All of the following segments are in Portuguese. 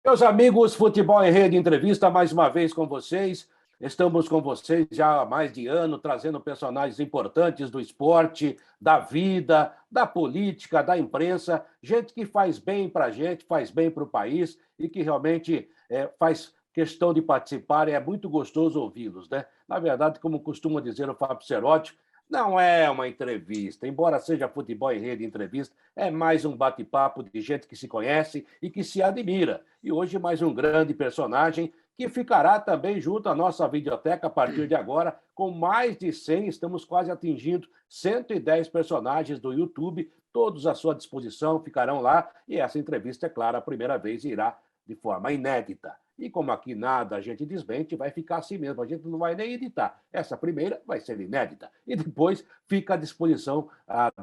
Meus amigos, Futebol em Rede Entrevista, mais uma vez com vocês. Estamos com vocês já há mais de ano, trazendo personagens importantes do esporte, da vida, da política, da imprensa, gente que faz bem para a gente, faz bem para o país e que realmente faz questão de participar. É muito gostoso ouvi-los, né? Na verdade, como costuma dizer o Fábio Cerotti, não é uma entrevista, embora seja Futebol em Rede Entrevista, é mais um bate-papo de gente que se conhece e que se admira. E hoje mais um grande personagem que ficará também junto à nossa videoteca a partir de agora, com mais de 100, estamos quase atingindo 110 personagens do YouTube, todos à sua disposição, ficarão lá, e essa entrevista, é claro, a primeira vez irá de forma inédita. E como aqui nada a gente desmente, vai ficar assim mesmo, a gente não vai nem editar. Essa primeira vai ser inédita. E depois fica à disposição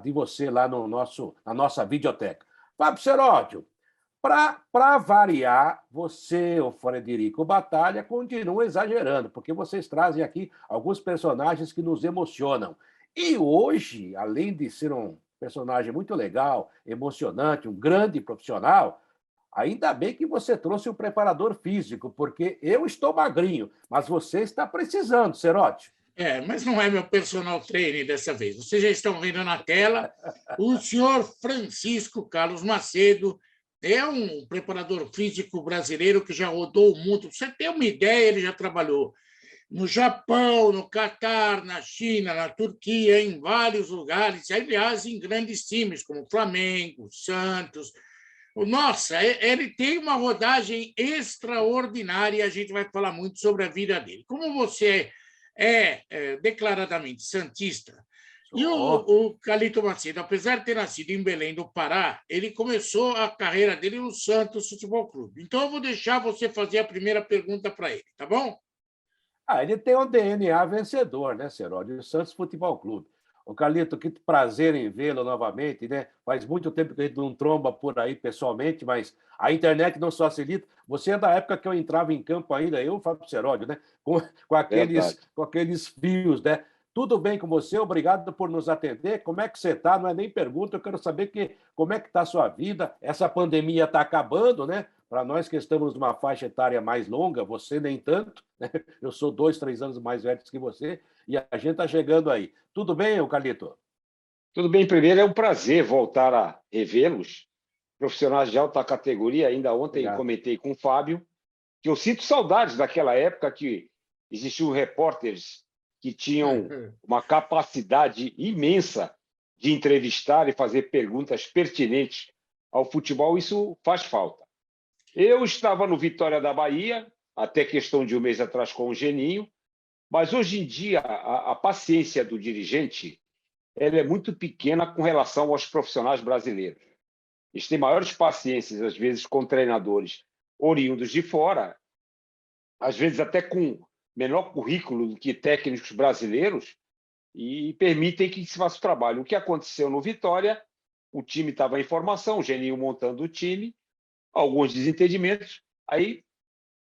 de você lá na nossa videoteca. Fábio Seródio, para variar, você, o Frederico Batalha, continua exagerando, porque vocês trazem aqui alguns personagens que nos emocionam. E hoje, além de ser um personagem muito legal, emocionante, um grande profissional, ainda bem que você trouxe o preparador físico, porque eu estou magrinho, mas você está precisando, Cerotti. Mas não é meu personal trainer dessa vez. Vocês já estão vendo na tela o senhor Francisco Carlos Macedo, é um preparador físico brasileiro que já rodou o mundo. Pra você ter uma ideia, ele já trabalhou no Japão, no Catar, na China, na Turquia, em vários lugares, aliás, em grandes times como Flamengo, Santos. Nossa, ele tem uma rodagem extraordinária e a gente vai falar muito sobre a vida dele. Como você é declaradamente santista, e o Calito Macedo, apesar de ter nascido em Belém do Pará, ele começou a carreira dele no Santos Futebol Clube. Então, eu vou deixar você fazer a primeira pergunta para ele, tá bom? Ele tem um DNA vencedor, né, Seródio? O Santos Futebol Clube. O Carlito, que prazer em vê-lo novamente, né? Faz muito tempo que a gente não tromba por aí pessoalmente, mas a internet não facilita. Você é da época que eu entrava em campo ainda, eu, Fábio Seródio, né? Com aqueles fios, né? Tudo bem com você? Obrigado por nos atender. Como é que você está? Não é nem pergunta, eu quero saber como é que está a sua vida. Essa pandemia está acabando, né? Para nós que estamos numa faixa etária mais longa, você nem tanto, né? Eu sou 2, 3 anos mais velho que você, e a gente está chegando aí. Tudo bem, Carlito? Tudo bem, primeiro é um prazer voltar a revê-los, profissionais de alta categoria. Ainda ontem Obrigado. comentei com o Fábio que eu sinto saudades daquela época que existiam repórteres que tinham uma capacidade imensa de entrevistar e fazer perguntas pertinentes ao futebol. Isso faz falta. Eu estava no Vitória da Bahia, até questão de um mês atrás com o Geninho, mas hoje em dia a paciência do dirigente ela é muito pequena com relação aos profissionais brasileiros. Eles têm maiores paciências, às vezes, com treinadores oriundos de fora, às vezes até com menor currículo do que técnicos brasileiros, e permitem que se faça o trabalho. O que aconteceu no Vitória, o time estava em formação, o Geninho montando o time, alguns desentendimentos, aí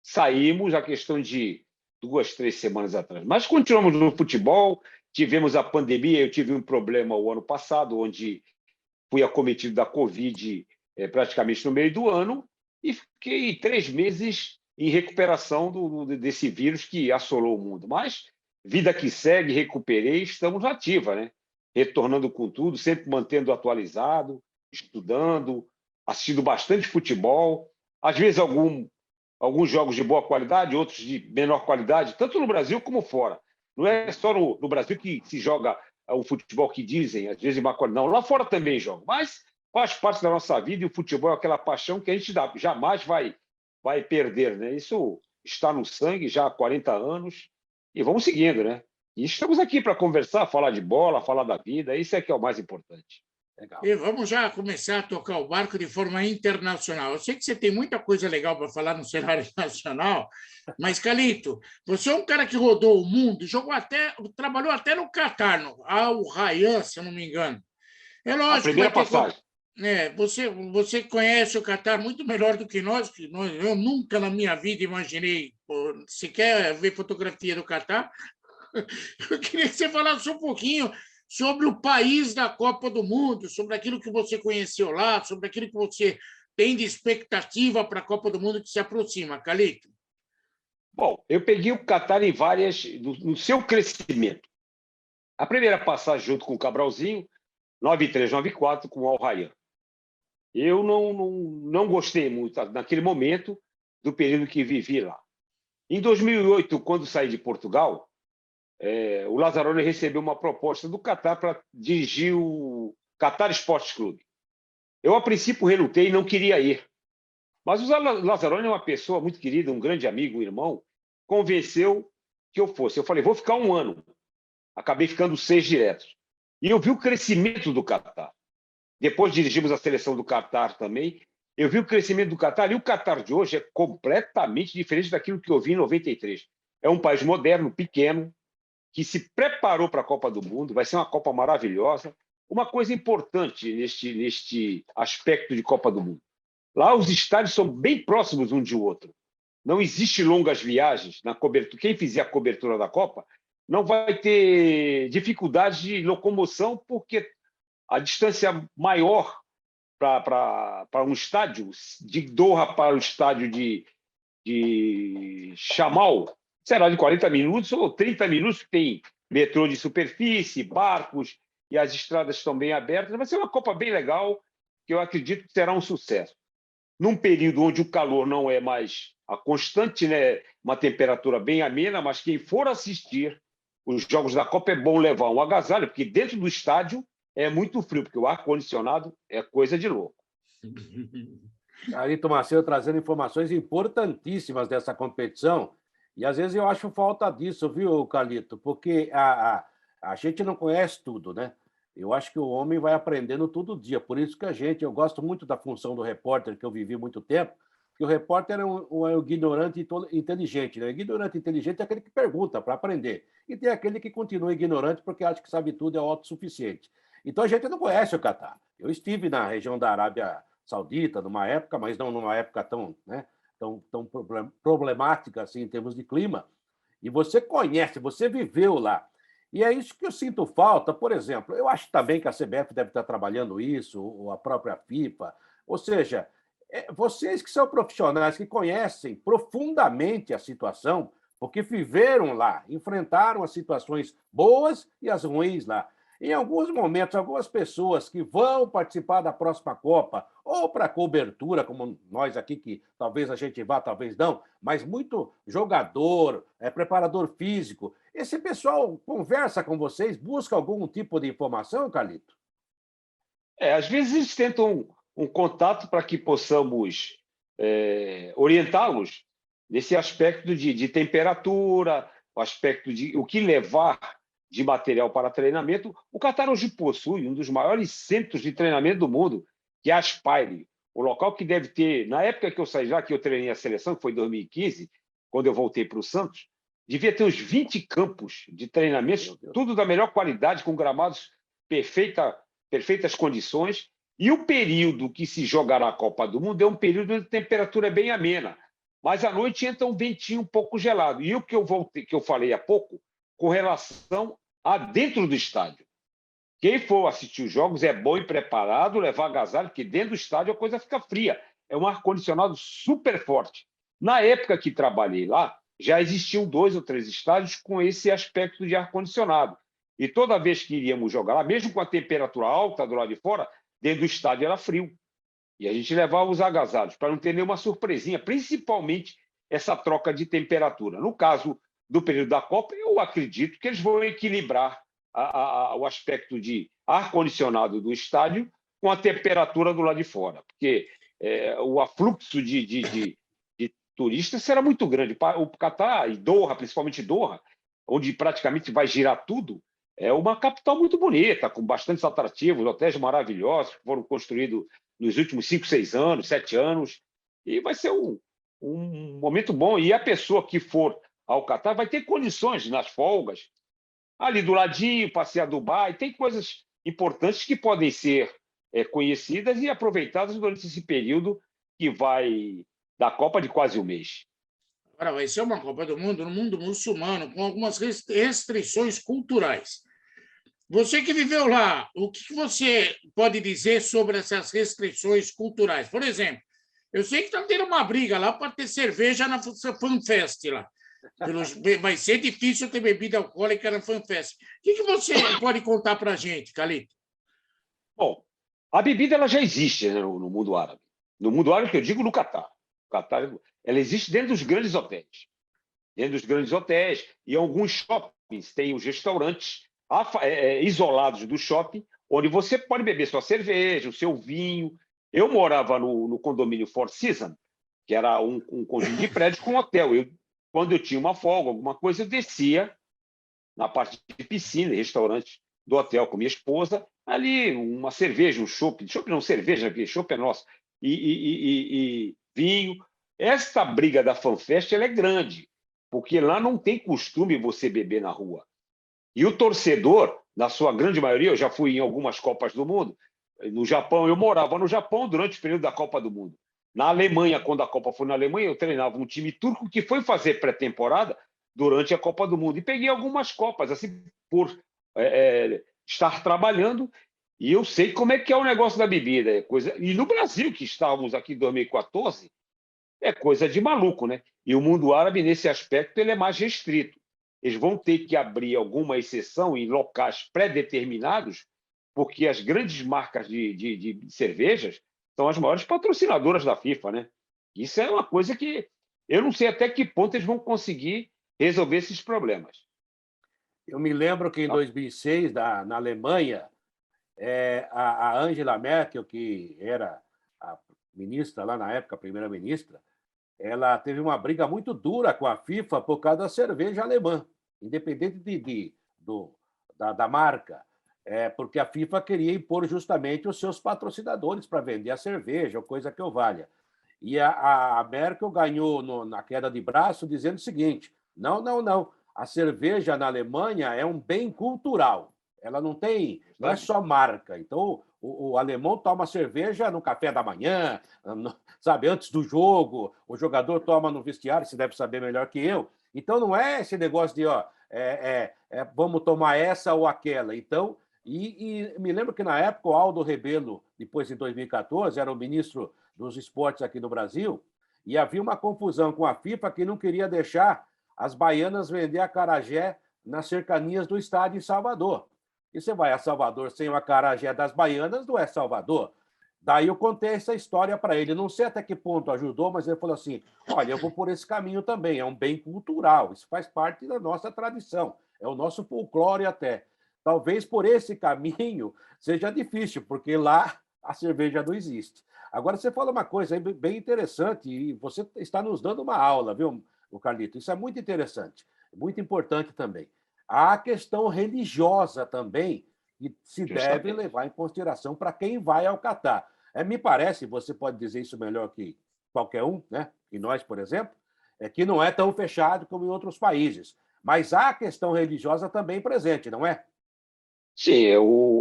saímos a questão de 2, 3 semanas atrás. Mas continuamos no futebol, tivemos a pandemia, eu tive um problema o ano passado, onde fui acometido da Covid praticamente no meio do ano e fiquei 3 meses em recuperação desse vírus que assolou o mundo. Mas vida que segue, recuperei, estamos ativa, né? Retornando com tudo, sempre mantendo atualizado, estudando, assistindo bastante futebol, às vezes alguns jogos de boa qualidade, outros de menor qualidade, tanto no Brasil como fora. Não é só no Brasil que se joga o futebol que dizem, às vezes de má qualidade. Não, lá fora também joga, mas faz parte da nossa vida e o futebol é aquela paixão que a gente jamais vai perder, né? Isso está no sangue já há 40 anos e vamos seguindo, né? E estamos aqui para conversar, falar de bola, falar da vida, isso é que é o mais importante. Legal. E vamos já começar a tocar o barco de forma internacional. Eu sei que você tem muita coisa legal para falar no cenário nacional, mas, Calito, você é um cara que rodou o mundo, trabalhou até no Catar, no Al Rayyan, se eu não me engano. É lógico a primeira passagem. Você conhece o Catar muito melhor do que nós, eu nunca na minha vida imaginei sequer ver fotografia do Catar. Eu queria que você falasse um pouquinho sobre o país da Copa do Mundo, sobre aquilo que você conheceu lá, sobre aquilo que você tem de expectativa para a Copa do Mundo que se aproxima, Carlito? Bom, eu peguei o Catar em várias, no seu crescimento. A primeira passagem junto com o Cabralzinho, 93, 94, com o Al Rayyan. Eu não gostei muito, naquele momento, do período que vivi lá. Em 2008, quando saí de Portugal, o Lazzaroni recebeu uma proposta do Catar para dirigir o Qatar Sports Clube. Eu, a princípio, relutei e não queria ir. Mas o Lazzaroni é uma pessoa muito querida, um grande amigo, um irmão, convenceu que eu fosse. Eu falei, vou ficar 1 ano. Acabei ficando 6 diretos. E eu vi o crescimento do Catar. Depois dirigimos a seleção do Catar também. Eu vi o crescimento do Catar. E o Catar de hoje é completamente diferente daquilo que eu vi em 93. É um país moderno, pequeno, que se preparou para a Copa do Mundo. Vai ser uma Copa maravilhosa. Uma coisa importante neste aspecto de Copa do Mundo. Lá os estádios são bem próximos um de outro. Não existe longas viagens na cobertura. Quem fizer a cobertura da Copa não vai ter dificuldade de locomoção, porque a distância maior para um estádio, de Doha para o estádio de Chamal, será de 40 minutos ou 30 minutos, que tem metrô de superfície, barcos, e as estradas estão bem abertas. Vai ser uma Copa bem legal, que eu acredito que será um sucesso. Num período onde o calor não é mais a constante, né? Uma temperatura bem amena, mas quem for assistir os jogos da Copa é bom levar um agasalho, porque dentro do estádio é muito frio, porque o ar-condicionado é coisa de louco. Carlito Macedo trazendo informações importantíssimas dessa competição, e às vezes eu acho falta disso, viu, Carlito? Porque a gente não conhece tudo, né? Eu acho que o homem vai aprendendo todo dia. Por isso que eu gosto muito da função do repórter, que eu vivi muito tempo, que o repórter é um ignorante inteligente. Né? O ignorante inteligente é aquele que pergunta para aprender. E tem aquele que continua ignorante porque acha que sabe tudo, é autossuficiente. Então a gente não conhece o Catar. Eu estive na região da Arábia Saudita numa época, mas não numa época tão problemática assim, em termos de clima. E você conhece, você viveu lá. E é isso que eu sinto falta. Por exemplo, eu acho também que a CBF deve estar trabalhando isso, ou a própria FIFA. Ou seja, vocês que são profissionais, que conhecem profundamente a situação, porque viveram lá, enfrentaram as situações boas e as ruins lá. Em alguns momentos, algumas pessoas que vão participar da próxima Copa, ou para cobertura, como nós aqui, que talvez a gente vá, talvez não, mas muito jogador, preparador físico, esse pessoal conversa com vocês, busca algum tipo de informação, Carlito? Às vezes eles tentam um contato para que possamos orientá-los nesse aspecto de temperatura, o aspecto de o que levar de material para treinamento. O Catar hoje possui um dos maiores centros de treinamento do mundo, que é a Aspire, o local que deve ter, na época que eu saí lá, que eu treinei a seleção, que foi em 2015, quando eu voltei para o Santos, devia ter uns 20 campos de treinamento, tudo da melhor qualidade, com gramados perfeitas condições, e o período que se jogará a Copa do Mundo é um período onde a temperatura é bem amena, mas à noite entra um ventinho um pouco gelado. E o que eu falei há pouco, com relação a dentro do estádio. Quem for assistir os jogos é bom e preparado, levar agasalho, porque dentro do estádio a coisa fica fria. É um ar-condicionado super forte. Na época que trabalhei lá, já existiam 2 ou 3 estádios com esse aspecto de ar-condicionado. E toda vez que iríamos jogar lá, mesmo com a temperatura alta do lado de fora, dentro do estádio era frio. E a gente levava os agasalhos para não ter nenhuma surpresinha, principalmente essa troca de temperatura. No caso do período da Copa, eu acredito que eles vão equilibrar o aspecto de ar-condicionado do estádio com a temperatura do lado de fora, porque o afluxo de turistas será muito grande. O Catar e Doha, principalmente Doha, onde praticamente vai girar tudo, é uma capital muito bonita, com bastantes atrativos, hotéis maravilhosos, que foram construídos nos últimos 5, 6 anos, 7 anos, e vai ser um momento bom. E a pessoa que for ao Catar vai ter condições nas folgas, ali do ladinho, passear Dubai, tem coisas importantes que podem ser conhecidas e aproveitadas durante esse período que vai da Copa de quase um mês. Agora, vai ser uma Copa do Mundo no mundo muçulmano, com algumas restrições culturais. Você que viveu lá, o que você pode dizer sobre essas restrições culturais? Por exemplo, Eu sei que está tendo uma briga lá para ter cerveja na FanFest lá. Vai ser difícil ter bebida alcoólica na FanFest. O que você pode contar para a gente, Calito? Bom, a bebida ela já existe, né, no mundo árabe. No mundo árabe, que eu digo no Catar. O Catar, ela existe dentro dos grandes hotéis. Dentro dos grandes hotéis e alguns shoppings tem os restaurantes isolados do shopping, onde você pode beber sua cerveja, o seu vinho. Eu morava no condomínio Four Seasons, que era um conjunto de prédios com hotel. Quando eu tinha uma folga, alguma coisa, eu descia na parte de piscina e restaurante do hotel com minha esposa, ali uma cerveja, um chopp não, cerveja, porque chopp é nosso, e vinho. Esta briga da FanFest ela é grande, porque lá não tem costume você beber na rua. E o torcedor, na sua grande maioria, eu já fui em algumas Copas do Mundo, no Japão, eu morava no Japão durante o período da Copa do Mundo. Na Alemanha, quando a Copa foi na Alemanha, eu treinava um time turco que foi fazer pré-temporada durante a Copa do Mundo. E peguei algumas Copas, assim, por estar trabalhando, e eu sei como é que é o negócio da bebida. E no Brasil, que estávamos aqui em 2014, é coisa de maluco, né? E o mundo árabe, nesse aspecto, ele é mais restrito. Eles vão ter que abrir alguma exceção em locais pré-determinados, porque as grandes marcas de cervejas são as maiores patrocinadoras da FIFA, né? Isso é uma coisa que eu não sei até que ponto eles vão conseguir resolver esses problemas. Eu me lembro que em 2006, na Alemanha, a Angela Merkel, que era a ministra lá na época, a primeira-ministra, ela teve uma briga muito dura com a FIFA por causa da cerveja alemã, independente da marca, porque a FIFA queria impor justamente os seus patrocinadores para vender a cerveja, ou coisa que eu valha. E a Merkel ganhou na queda de braço dizendo o seguinte: não, a cerveja na Alemanha é um bem cultural, ela não é só marca. Então, o alemão toma cerveja no café da manhã, sabe, antes do jogo, o jogador toma no vestiário, você deve saber melhor que eu. Então, não é esse negócio de vamos tomar essa ou aquela. Então, e me lembro que na época o Aldo Rebelo, depois em 2014, era o ministro dos esportes aqui no Brasil, e havia uma confusão com a FIFA que não queria deixar as baianas vender acarajé nas cercanias do estádio em Salvador. E você vai a Salvador sem o acarajé das baianas, não é Salvador. Daí eu contei essa história para ele. Não sei até que ponto ajudou, mas ele falou assim: olha, eu vou por esse caminho também. É um bem cultural, isso faz parte da nossa tradição, é o nosso folclore até. Talvez por esse caminho seja difícil, porque lá a cerveja não existe. Agora, você fala uma coisa bem interessante, e você está nos dando uma aula, viu, Carlito? Isso é muito interessante, muito importante também. Há a questão religiosa também, que se deve levar em consideração para quem vai ao Catar. Me parece, você pode dizer isso melhor que qualquer um, né? E nós, por exemplo, que não é tão fechado como em outros países. Mas há a questão religiosa também presente, não é? Sim,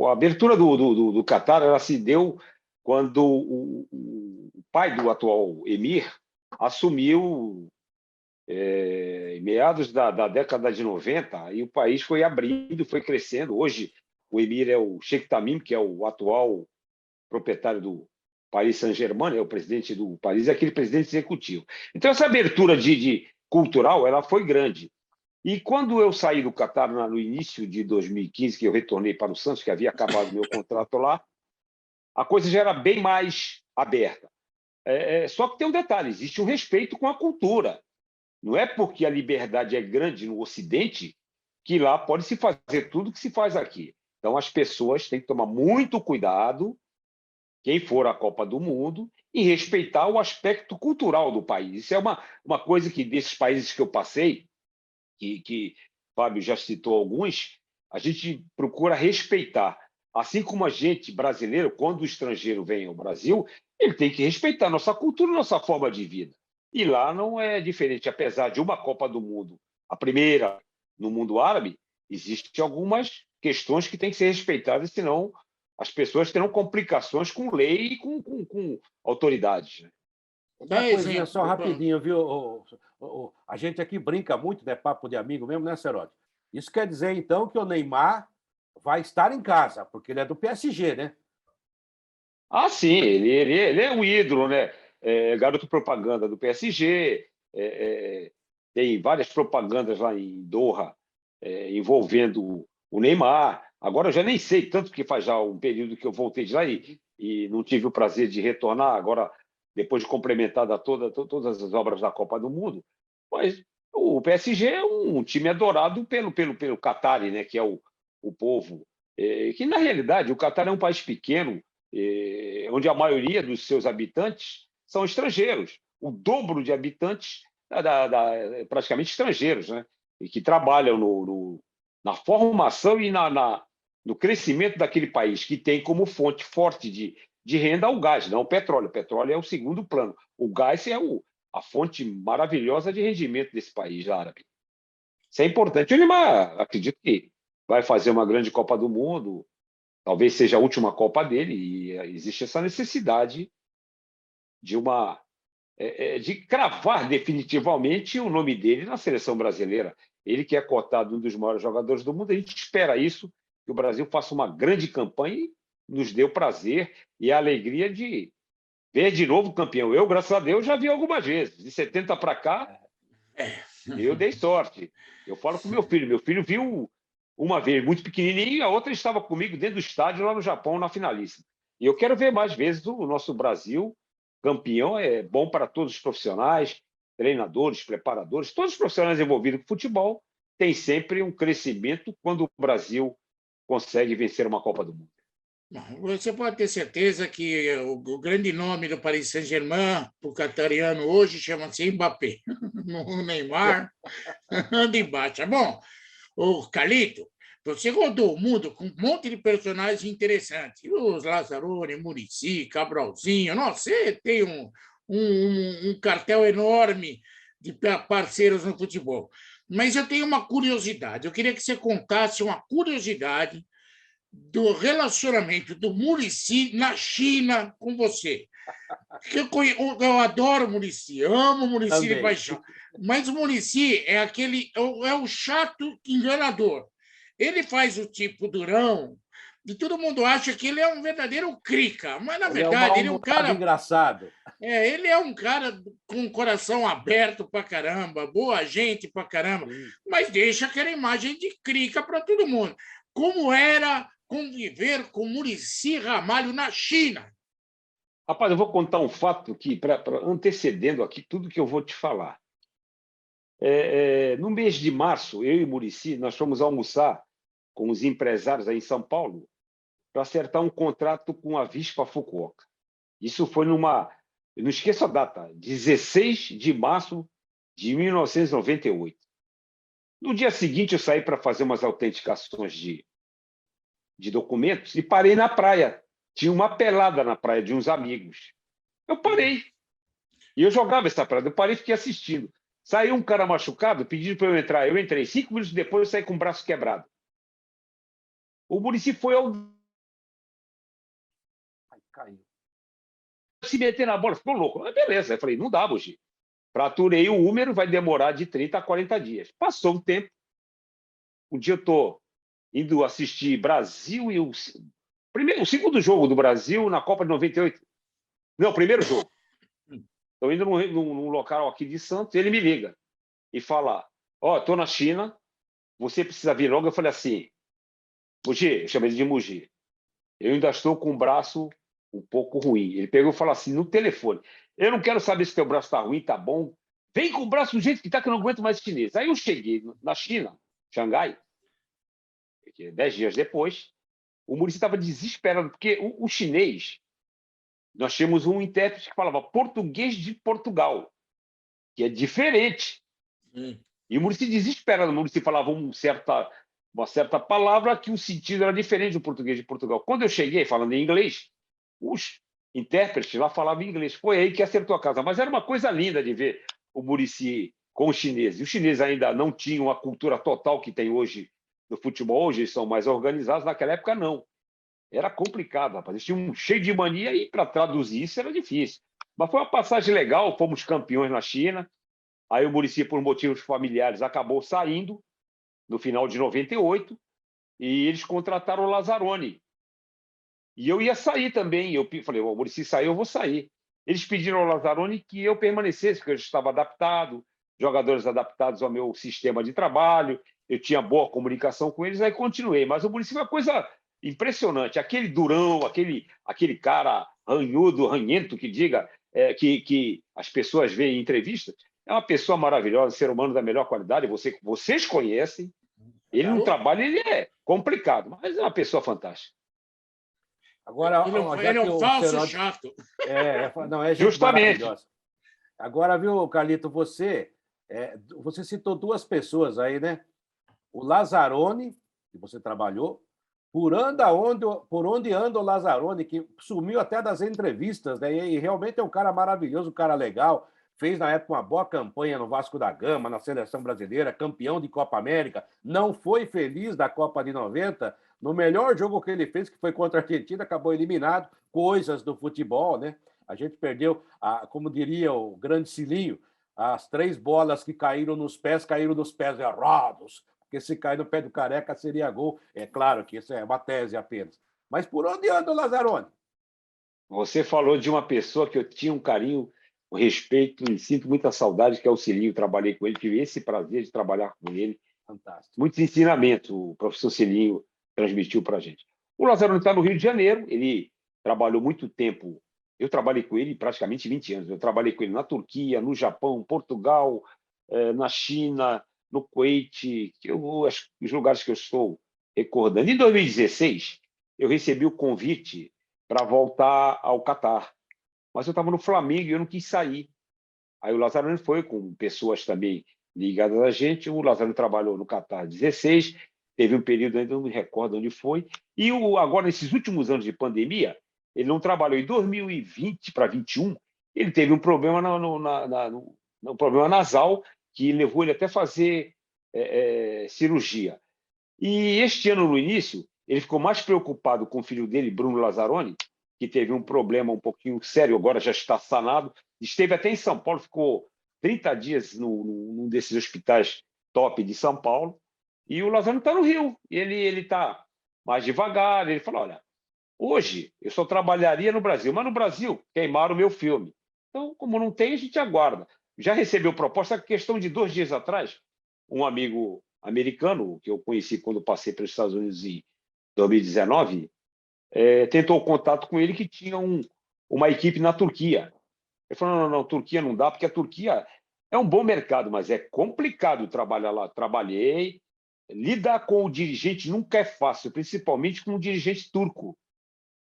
a abertura do Catar ela se deu quando o pai do atual emir assumiu em meados da década de 90, e o país foi abrindo, foi crescendo. Hoje, o emir é o Sheikh Tamim, que é o atual proprietário do Paris Saint-Germain, é o presidente do Paris, é aquele presidente executivo. Então, essa abertura de cultural ela foi grande. E quando eu saí do Catar no início de 2015, que eu retornei para o Santos, que havia acabado meu contrato lá, a coisa já era bem mais aberta. Só que tem um detalhe: existe um respeito com a cultura. Não é porque a liberdade é grande no Ocidente que lá pode se fazer tudo que se faz aqui. Então, as pessoas têm que tomar muito cuidado, quem for à Copa do Mundo, e respeitar o aspecto cultural do país. Isso é uma coisa que, desses países que eu passei, que Fábio já citou alguns, a gente procura respeitar. Assim como a gente, brasileiro, quando o estrangeiro vem ao Brasil, ele tem que respeitar nossa cultura, nossa forma de vida. E lá não é diferente. Apesar de uma Copa do Mundo, a primeira no mundo árabe, existem algumas questões que têm que ser respeitadas, senão as pessoas terão complicações com lei e com autoridades, né? Uma coisinha só rapidinho, viu? A gente aqui brinca muito, né? Papo de amigo mesmo, né, Serode? Isso quer dizer, então, que o Neymar vai estar em casa, porque ele é do PSG, né? Ah, sim, ele é um ídolo, né? garoto propaganda do PSG, tem várias propagandas lá em Doha envolvendo o Neymar. Agora eu já nem sei, tanto que faz já um período que eu voltei de lá e não tive o prazer de retornar, agora, depois de complementada todas as obras da Copa do Mundo. Mas o PSG é um time adorado pelo Qatari, né, que é o povo. Que, na realidade, o Qatar é um país pequeno, onde a maioria dos seus habitantes são estrangeiros. O dobro de habitantes praticamente estrangeiros, né, e que trabalham na formação e no crescimento daquele país, que tem como fonte forte de renda o gás, não o petróleo. O petróleo é o segundo plano. O gás é a fonte maravilhosa de rendimento desse país árabe. Isso é importante. O Neymar, acredito que vai fazer uma grande Copa do Mundo, talvez seja a última Copa dele, e existe essa necessidade de cravar definitivamente o nome dele na seleção brasileira. Ele que é cotado um dos maiores jogadores do mundo, a gente espera isso, que o Brasil faça uma grande campanha e nos dê o prazer e a alegria de ver de novo campeão. Eu, graças a Deus, já vi algumas vezes. De 70 para cá, eu dei sorte. Eu falo com meu filho viu uma vez muito pequenininho e a outra estava comigo dentro do estádio lá no Japão, na finalíssima. E eu quero ver mais vezes o nosso Brasil campeão. É bom para todos os profissionais, treinadores, preparadores, todos os profissionais envolvidos com futebol têm sempre um crescimento quando o Brasil consegue vencer uma Copa do Mundo. Você pode ter certeza que o grande nome do Paris Saint-Germain, para o catariano hoje, chama-se Mbappé. O Neymar anda embaixo. Bom, o Carlito, você rodou o mundo com um monte de personagens interessantes. Os Lazzaroni, Muricy, Cabralzinho. Nossa, você tem um cartel enorme de parceiros no futebol. Mas eu tenho uma curiosidade. Eu queria que você contasse uma curiosidade do relacionamento do Muricy na China com você. Eu adoro o Muricy, amo o Muricy de paixão, mas o Muricy é o chato enganador. Ele faz o tipo durão e todo mundo acha que ele é um verdadeiro crica, mas na verdade ele é um cara engraçado. Ele é um cara com o coração aberto pra caramba, boa gente pra caramba, mas deixa aquela imagem de crica para todo mundo. Como era conviver com Muricy Ramalho na China? Rapaz, eu vou contar um fato que, antecedendo aqui tudo que eu vou te falar. No mês de março, eu e Muricy, nós fomos almoçar com os empresários aí em São Paulo para acertar um contrato com a Vispa Fukuoka. Isso foi eu não esqueço a data, 16 de março de 1998. No dia seguinte, eu saí para fazer umas autenticações de documentos e parei na praia. Tinha uma pelada na praia de uns amigos. Eu parei. E eu jogava essa pelada. Eu parei e fiquei assistindo. Saiu um cara machucado, pedindo para eu entrar. Eu entrei. 5 minutos depois, eu saí com o braço quebrado. O Muricy foi ao... Caiu. Se meter na bola, ficou louco. Mas beleza. Eu falei, não dá, Bugi. Fraturei o húmero, vai demorar de 30 a 40 dias. Passou um tempo. Um dia eu estou indo assistir Brasil e o segundo jogo do Brasil na Copa de 98. Não, o primeiro jogo. Estou indo num local aqui de Santos, ele me liga e fala, estou na China, você precisa vir logo. Eu falei assim, Mugi, eu chamei ele de Mugi, eu ainda estou com o braço um pouco ruim. Ele pegou e falou assim, no telefone, eu não quero saber se teu braço está ruim, está bom, vem com o braço do jeito que está, que eu não aguento mais chinês. Aí eu cheguei na China, Xangai, 10 dias depois, o Muricy estava desesperado, porque o chinês, nós tínhamos um intérprete que falava português de Portugal, que é diferente. E o Muricy desesperado. O Muricy falava uma certa palavra que o sentido era diferente do português de Portugal. Quando eu cheguei falando em inglês, os intérpretes lá falavam inglês. Foi aí que acertou a casa. Mas era uma coisa linda de ver o Muricy com os chineses. Os chineses ainda não tinham a cultura total que tem hoje no futebol. Hoje eles são mais organizados. Naquela época, não. Era complicado, rapaz. Eles tinham cheio de mania e para traduzir isso era difícil. Mas foi uma passagem legal, fomos campeões na China. Aí o Muricy, por motivos familiares, acabou saindo no final de 98 e eles contrataram o Lazzaroni. E eu ia sair também. Eu falei, o Muricy saiu, eu vou sair. eles pediram ao Lazzaroni que eu permanecesse, porque eu estava adaptado, jogadores adaptados ao meu sistema de trabalho, eu tinha boa comunicação com eles, aí continuei. Mas o Muricy é uma coisa impressionante. Aquele durão, aquele cara ranhudo, ranhento, que diga que as pessoas veem em entrevistas, é uma pessoa maravilhosa, ser humano da melhor qualidade, vocês conhecem. Ele no trabalho ele é complicado, mas é uma pessoa fantástica. Agora, Ele é um falso chato. Não, é gente Justamente. maravilhosa. Agora, viu, Carlito, você citou duas pessoas aí, né? O Lazzaroni, que você trabalhou, por onde anda o Lazzaroni, que sumiu até das entrevistas, né? E realmente é um cara maravilhoso, um cara legal. Fez, na época, uma boa campanha no Vasco da Gama, na seleção brasileira, campeão de Copa América. Não foi feliz da Copa de 90. No melhor jogo que ele fez, que foi contra a Argentina, acabou eliminado. Coisas do futebol, né? A gente perdeu, como diria o grande Cilinho, as 3 bolas que caíram nos pés errados. Porque se cair no pé do Careca seria gol. É claro que isso é uma tese apenas. Mas por onde anda o Lazzaroni? Você falou de uma pessoa que eu tinha um carinho, um respeito e sinto muita saudade, que é o Cilinho. Trabalhei com ele, tive esse prazer de trabalhar com ele. Fantástico. Muitos ensinamentos o professor Cilinho transmitiu para a gente. O Lazzaroni está no Rio de Janeiro, ele trabalhou muito tempo. Eu trabalhei com ele praticamente 20 anos. Eu trabalhei com ele na Turquia, no Japão, Portugal, na China, no Kuwait, os lugares que eu estou recordando. Em 2016, eu recebi o convite para voltar ao Catar, mas eu estava no Flamengo e eu não quis sair. Aí o Lazzaroni foi com pessoas também ligadas a gente. O Lazzaroni trabalhou no Catar 16, teve um período, ainda não me recordo onde foi, e agora, nesses últimos anos de pandemia, ele não trabalhou. Em 2020 para 2021, ele teve um problema no problema nasal, que levou ele até a fazer cirurgia. E este ano, no início, ele ficou mais preocupado com o filho dele, Bruno Lazzaroni, que teve um problema um pouquinho sério, agora já está sanado. Esteve até em São Paulo, ficou 30 dias num desses hospitais top de São Paulo, e o Lazzaroni está no Rio. Ele está mais devagar. Ele falou: olha, hoje eu só trabalharia no Brasil, mas no Brasil queimaram o meu filme. Então, como não tem, a gente aguarda. Já recebeu proposta, questão de 2 dias atrás, um amigo americano, que eu conheci quando passei pelos Estados Unidos em 2019, tentou contato com ele, que tinha uma equipe na Turquia. Ele falou: não, Turquia não dá, porque a Turquia é um bom mercado, mas é complicado trabalhar lá. Trabalhei. Lidar com o dirigente nunca é fácil, principalmente com o dirigente turco.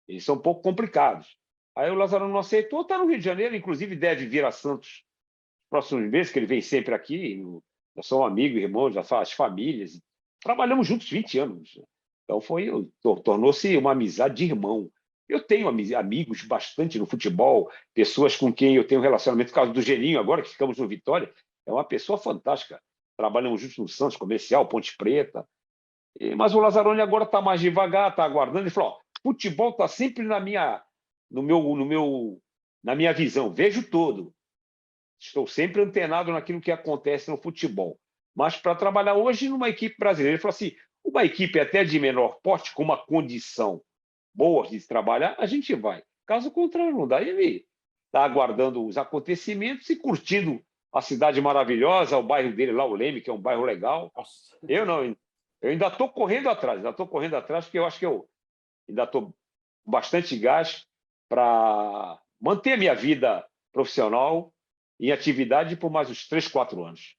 Eles são um pouco complicados. Aí o Lazzaroni não aceitou, está no Rio de Janeiro, inclusive deve vir a Santos nos próximos meses, que ele vem sempre aqui. Nós somos amigos, irmãos, as famílias. Trabalhamos juntos 20 anos. Então tornou-se uma amizade de irmão. Eu tenho amigos bastante no futebol, pessoas com quem eu tenho relacionamento. No caso do Geninho, agora que ficamos no Vitória, é uma pessoa fantástica. Trabalhamos juntos no Santos Comercial, Ponte Preta. Mas o Lazzaroni agora está mais devagar, está aguardando. Ele falou: futebol está sempre na minha visão, vejo todo. Estou sempre antenado naquilo que acontece no futebol. Mas para trabalhar hoje numa equipe brasileira, ele falou assim: uma equipe até de menor porte, com uma condição boa de trabalhar, a gente vai. Caso contrário, não dá. Ele está aguardando os acontecimentos e curtindo a cidade maravilhosa, o bairro dele lá, o Leme, que é um bairro legal. Nossa. Eu não, eu ainda estou correndo atrás, porque eu acho que eu ainda estou com bastante gás para manter a minha vida profissional em atividade por mais uns 3, 4 anos.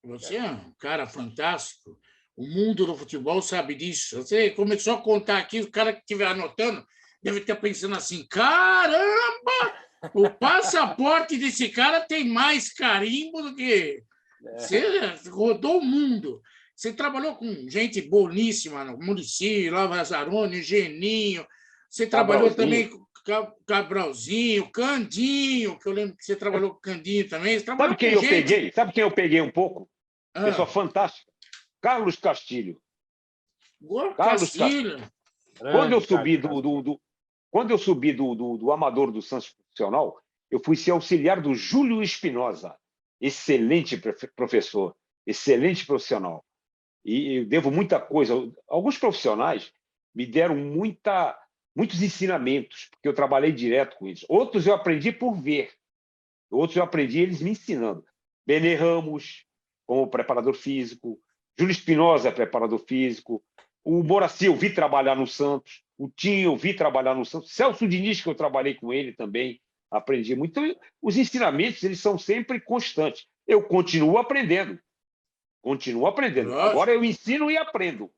Você é um cara fantástico. O mundo do futebol sabe disso. Você começou a contar aqui, o cara que estiver anotando deve estar pensando assim: caramba! O passaporte desse cara tem mais carimbo do que... Você rodou o mundo. Você trabalhou com gente boníssima, no Muricy, Lazzaroni, Geninho. Você trabalhou também com Cabralzinho, Candinho, que eu lembro que você trabalhou com Candinho também. Sabe quem eu peguei? Sabe quem eu peguei um pouco? Pessoa fantástica. Carlos Castilho. Carlos Castilho. Quando eu subi do amador do Santos profissional, eu fui ser auxiliar do Júlio Espinosa. Excelente professor, excelente profissional. E eu devo muita coisa. Alguns profissionais me deram muita muitos ensinamentos, porque eu trabalhei direto com eles. Outros eu aprendi por ver, outros eu aprendi eles me ensinando. Benê Ramos, como preparador físico, Júlio Espinosa, preparador físico, o Moraci eu vi trabalhar no Santos, o Tinho eu vi trabalhar no Santos, Celso Diniz, que eu trabalhei com ele também, aprendi muito. Então, os ensinamentos eles são sempre constantes. Eu continuo aprendendo. Continuo aprendendo. Lógico. Agora eu ensino e aprendo.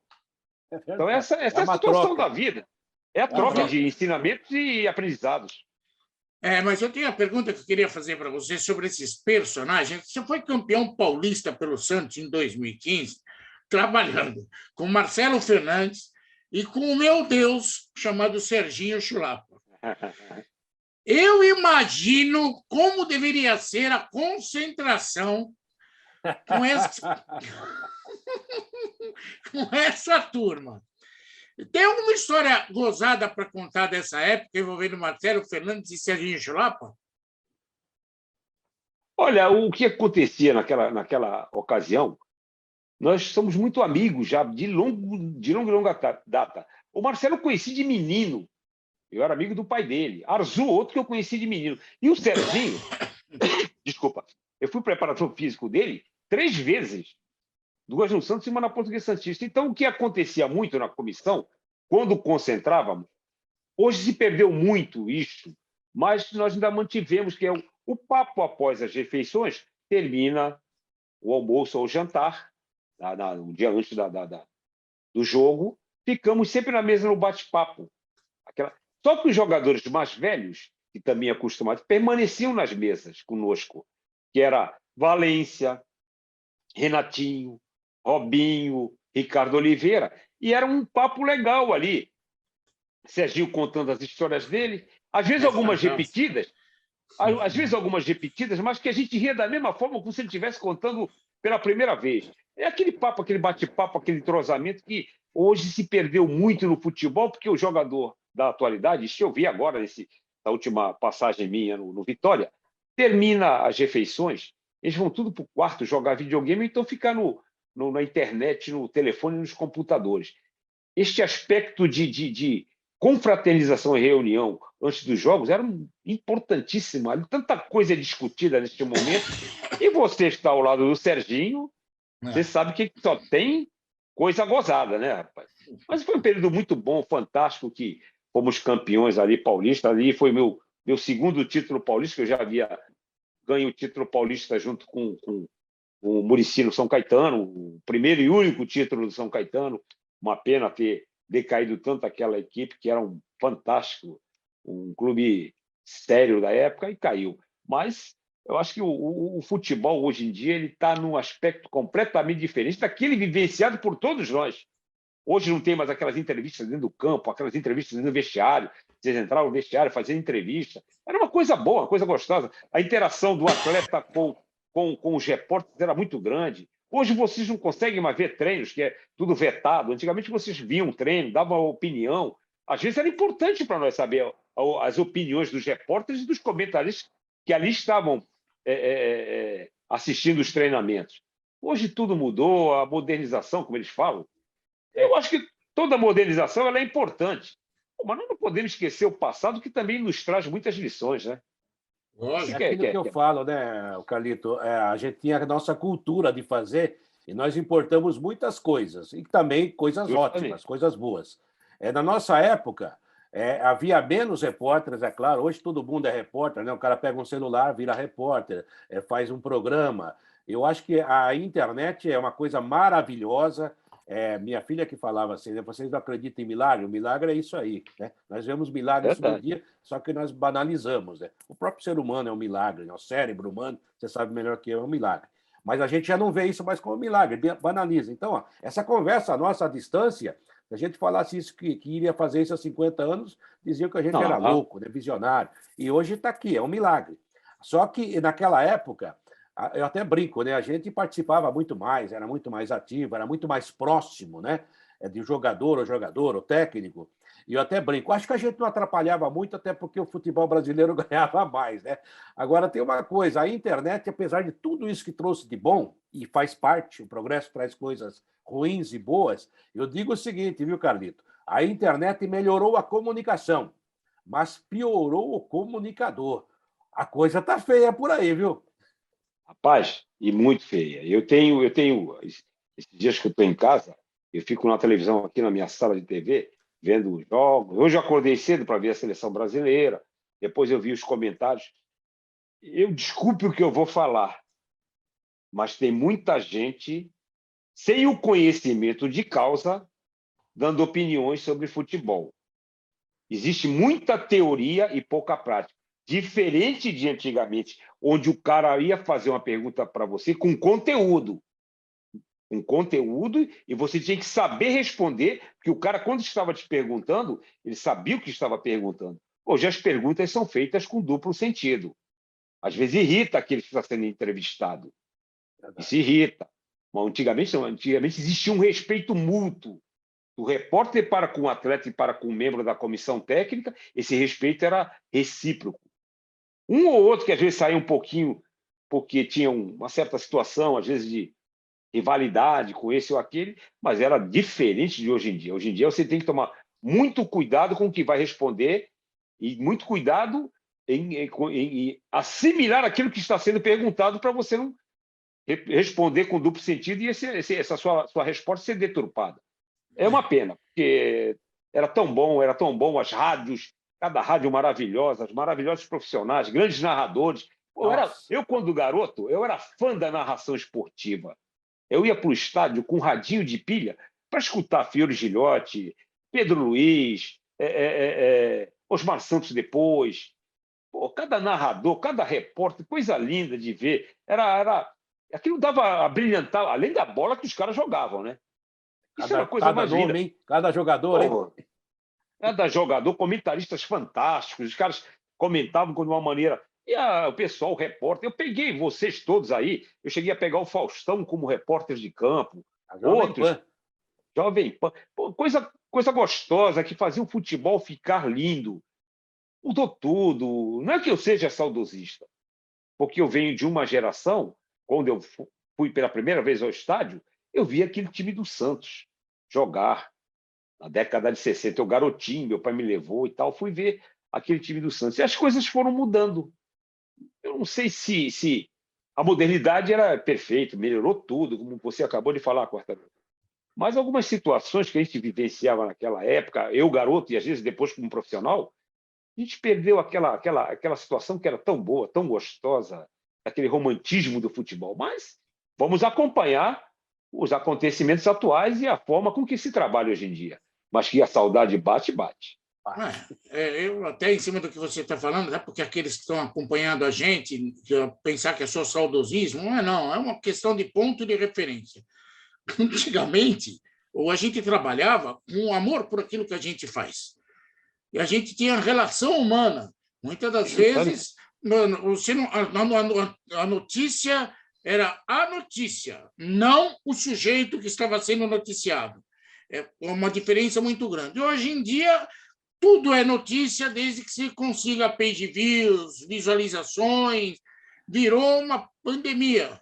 Então, essa é a uma situação troca. da vida. É a troca de ensinamentos e aprendizados. Mas eu tenho uma pergunta que eu queria fazer para você sobre esses personagens. Você foi campeão paulista pelo Santos em 2015, trabalhando com Marcelo Fernandes e com o meu Deus chamado Serginho Chulapa. Eu imagino como deveria ser a concentração com essa turma. Tem alguma história gozada para contar dessa época envolvendo Marcelo Fernandes e Serginho Chulapa? Olha, o que acontecia naquela ocasião, nós somos muito amigos já de longa data. O Marcelo eu conheci de menino. Eu era amigo do pai dele. Arzu, outro que eu conheci de menino. E o Serginho, desculpa, eu fui preparador físico dele 3 vezes. 2 no Santos e 1 na Portuguesa Santista. Então, o que acontecia muito na comissão, quando concentrávamos, hoje se perdeu muito isso, mas nós ainda mantivemos, que é o papo após as refeições, termina o almoço ou o jantar, no dia antes do jogo, ficamos sempre na mesa no bate-papo. Só que os jogadores mais velhos, que também acostumados, permaneciam nas mesas conosco, que era Valência, Renatinho, Robinho, Ricardo Oliveira, e era um papo legal ali. Serginho contando as histórias dele, às vezes algumas repetidas, mas que a gente ria da mesma forma como se ele estivesse contando pela primeira vez. É aquele papo, aquele bate-papo, aquele entrosamento que hoje se perdeu muito no futebol, porque o jogador da atualidade, isso eu vi agora na última passagem minha no Vitória, termina as refeições, eles vão tudo para o quarto jogar videogame, então ficar na internet, no telefone, nos computadores. Este aspecto de confraternização e reunião antes dos jogos era importantíssimo. Tanta coisa discutida neste momento. E você está ao lado do Serginho, você sabe que só tem coisa gozada, né, rapaz? Mas foi um período muito bom, fantástico, que fomos campeões ali, paulista. Ali foi meu segundo título paulista, que eu já havia ganho o título paulista junto com o Muricy no São Caetano, o primeiro e único título do São Caetano. Uma pena ter decaído tanto aquela equipe, que era um fantástico, um clube sério da época, e caiu. Mas eu acho que o futebol, hoje em dia, ele está num aspecto completamente diferente daquele vivenciado por todos nós. Hoje não tem mais aquelas entrevistas dentro do campo, aquelas entrevistas dentro do vestiário. Vocês entraram no vestiário, fazer entrevista. Era uma coisa boa, uma coisa gostosa. A interação do atleta com os repórteres era muito grande. Hoje vocês não conseguem mais ver treinos, que é tudo vetado. Antigamente vocês viam treino, davam opinião. Às vezes era importante para nós saber as opiniões dos repórteres e dos comentaristas que ali estavam assistindo os treinamentos. Hoje tudo mudou, a modernização, como eles falam. Eu acho que toda modernização ela é importante, mas nós não podemos esquecer o passado, que também nos traz muitas lições, né? É aquilo que eu falo, né, Carlito? A gente tinha a nossa cultura de fazer e nós importamos muitas coisas, e também coisas ótimas, coisas boas. Na nossa época, havia menos repórteres, é claro. Hoje todo mundo é repórter, né? O cara pega um celular, vira repórter, faz um programa. Eu acho que a internet é uma coisa maravilhosa. Minha filha que falava assim, né? Vocês não acreditam em milagre? O milagre é isso aí, né? Nós vemos milagres todo dia, só que nós banalizamos, né? O próprio ser humano é um milagre, né? O cérebro humano, você sabe melhor que eu, é um milagre. Mas a gente já não vê isso mais como milagre, banaliza. Então, essa conversa nossa à distância, se a gente falasse isso, que iria fazer isso há 50 anos, diziam que a gente era louco, né? Visionário. E hoje está aqui, é um milagre. Só que naquela época, eu até brinco, né? A gente participava muito mais, era muito mais ativo, era muito mais próximo, né? de jogador ou jogador ou técnico. E eu até brinco, acho que a gente não atrapalhava muito, até porque o futebol brasileiro ganhava mais, né? Agora tem uma coisa, a internet, apesar de tudo isso que trouxe de bom, e faz parte, o progresso traz coisas ruins e boas, eu digo o seguinte, viu, Carlito? A internet melhorou a comunicação, mas piorou o comunicador. A coisa tá feia por aí, viu? Rapaz, e muito feia. Esses dias que eu estou em casa, eu fico na televisão aqui na minha sala de TV, vendo os jogos. Hoje eu acordei cedo para ver a seleção brasileira, depois eu vi os comentários. Eu desculpe o que eu vou falar, mas tem muita gente sem o conhecimento de causa dando opiniões sobre futebol. Existe muita teoria e pouca prática. Diferente de antigamente, onde o cara ia fazer uma pergunta para você com conteúdo. Com conteúdo, e você tinha que saber responder, porque o cara, quando estava te perguntando, ele sabia o que estava perguntando. Hoje as perguntas são feitas com duplo sentido. Às vezes irrita aquele que está sendo entrevistado. Isso irrita. Mas antigamente não. Antigamente existia um respeito mútuo. Do repórter para com o atleta e para com o membro da comissão técnica, esse respeito era recíproco. Um ou outro que às vezes saía um pouquinho porque tinha uma certa situação, às vezes de rivalidade com esse ou aquele, mas era diferente de hoje em dia. Hoje em dia você tem que tomar muito cuidado com o que vai responder e muito cuidado em assimilar aquilo que está sendo perguntado para você não responder com duplo sentido e essa sua resposta ser deturpada. É uma pena, porque era tão bom as rádios, cada rádio maravilhosa, os maravilhosos profissionais, grandes narradores. Eu, quando garoto, eu era fã da narração esportiva. Eu ia para o estádio com um radinho de pilha para escutar Fiore Gilhote, Pedro Luiz, Osmar Santos depois. Pô, cada narrador, cada repórter, coisa linda de ver. Aquilo dava a brilhantar, além da bola que os caras jogavam, né? Isso era a coisa mais linda. Hein? Cada jogador, hein? Cada jogador, comentaristas fantásticos, os caras comentavam de uma maneira. E o pessoal, o repórter, eu peguei vocês todos aí, eu cheguei a pegar o Faustão como repórter de campo, outros, Jovem Pan, coisa gostosa, que fazia o futebol ficar lindo. Mudou tudo. Não é que eu seja saudosista, porque eu venho de uma geração, quando eu fui pela primeira vez ao estádio, eu vi aquele time do Santos jogar. Na década de 60, eu garotinho, meu pai me levou e tal, fui ver aquele time do Santos. E as coisas foram mudando. Eu não sei se a modernidade era perfeita, melhorou tudo, como você acabou de falar, quarta-feira. Mas algumas situações que a gente vivenciava naquela época, eu garoto e às vezes depois como profissional, a gente perdeu aquela situação que era tão boa, tão gostosa, aquele romantismo do futebol. Mas vamos acompanhar os acontecimentos atuais e a forma com que se trabalha hoje em dia. Mas que a saudade bate. Eu até em cima do que você está falando, né? Porque aqueles que estão acompanhando a gente, pensar que é só saudosismo, não, é uma questão de ponto de referência. Antigamente, a gente trabalhava com amor por aquilo que a gente faz. E a gente tinha relação humana. Muitas das vezes, a notícia era a notícia, não o sujeito que estava sendo noticiado. É uma diferença muito grande. Hoje em dia, tudo é notícia desde que se consiga page views, visualizações. Virou uma pandemia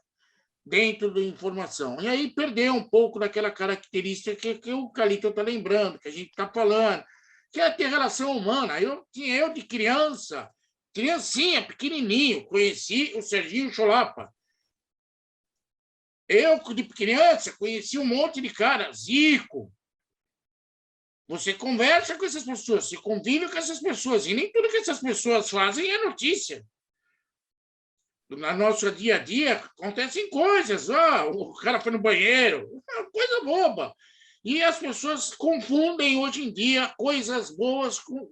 dentro da informação. E aí perdeu um pouco daquela característica que o Calito está lembrando, que a gente está falando, que é ter relação humana. Eu de criancinha, pequenininho, conheci o Serginho Chulapa. Eu, de criança, conheci um monte de cara, Zico. Você conversa com essas pessoas, você convive com essas pessoas, e nem tudo que essas pessoas fazem é notícia. No nosso dia a dia acontecem coisas. O cara foi no banheiro, coisa boba. E as pessoas confundem hoje em dia coisas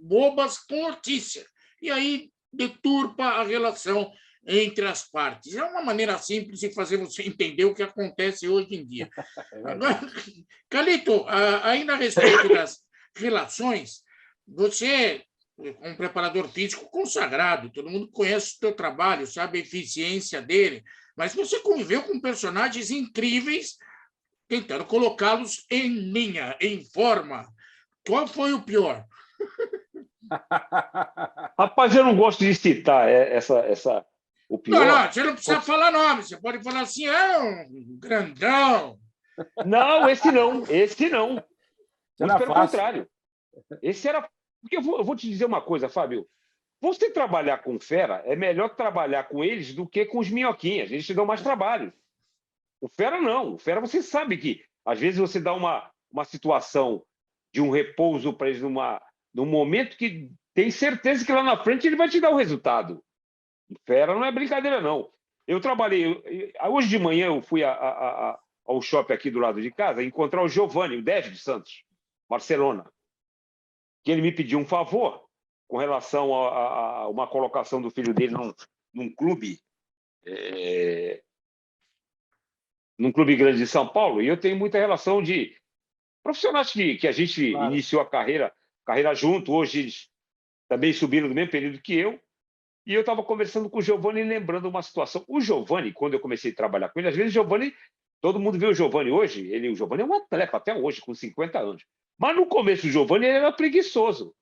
bobas com notícia. E aí deturpa a relação entre as partes. É uma maneira simples de fazer você entender o que acontece hoje em dia. Agora, Calito, ainda a respeito das relações, você é um preparador físico consagrado, todo mundo conhece o seu trabalho, sabe a eficiência dele, mas você conviveu com personagens incríveis tentando colocá-los em linha, em forma. Qual foi o pior? Rapaz, eu não gosto de citar o Não, pior. você não precisa falar nome. Você pode falar assim, é um grandão. Não, esse não, esse não. Muito Será pelo fácil. contrário. Esse era. Porque eu vou te dizer uma coisa, Fábio. Você trabalhar com fera é melhor trabalhar com eles do que com os minhoquinhas. Eles te dão mais trabalho. O fera não. O fera você sabe que, às vezes, você dá uma situação de um repouso para eles num momento que tem certeza que lá na frente ele vai te dar o resultado. O fera não é brincadeira, não. Eu trabalhei. Hoje de manhã eu fui ao shopping aqui do lado de casa encontrar o Giovanni, o 10 de Santos, Barcelona, que ele me pediu um favor com relação a uma colocação do filho dele num clube, num clube grande de São Paulo, e eu tenho muita relação de profissionais que a gente iniciou a carreira junto, hoje eles também subiram no mesmo período que eu, e eu estava conversando com o Giovanni, lembrando uma situação. O Giovanni, quando eu comecei a trabalhar com ele, às vezes o Giovanni, todo mundo vê o Giovanni hoje, o Giovanni é um atleta até hoje, com 50 anos. Mas no começo o Giovanni ele era preguiçoso.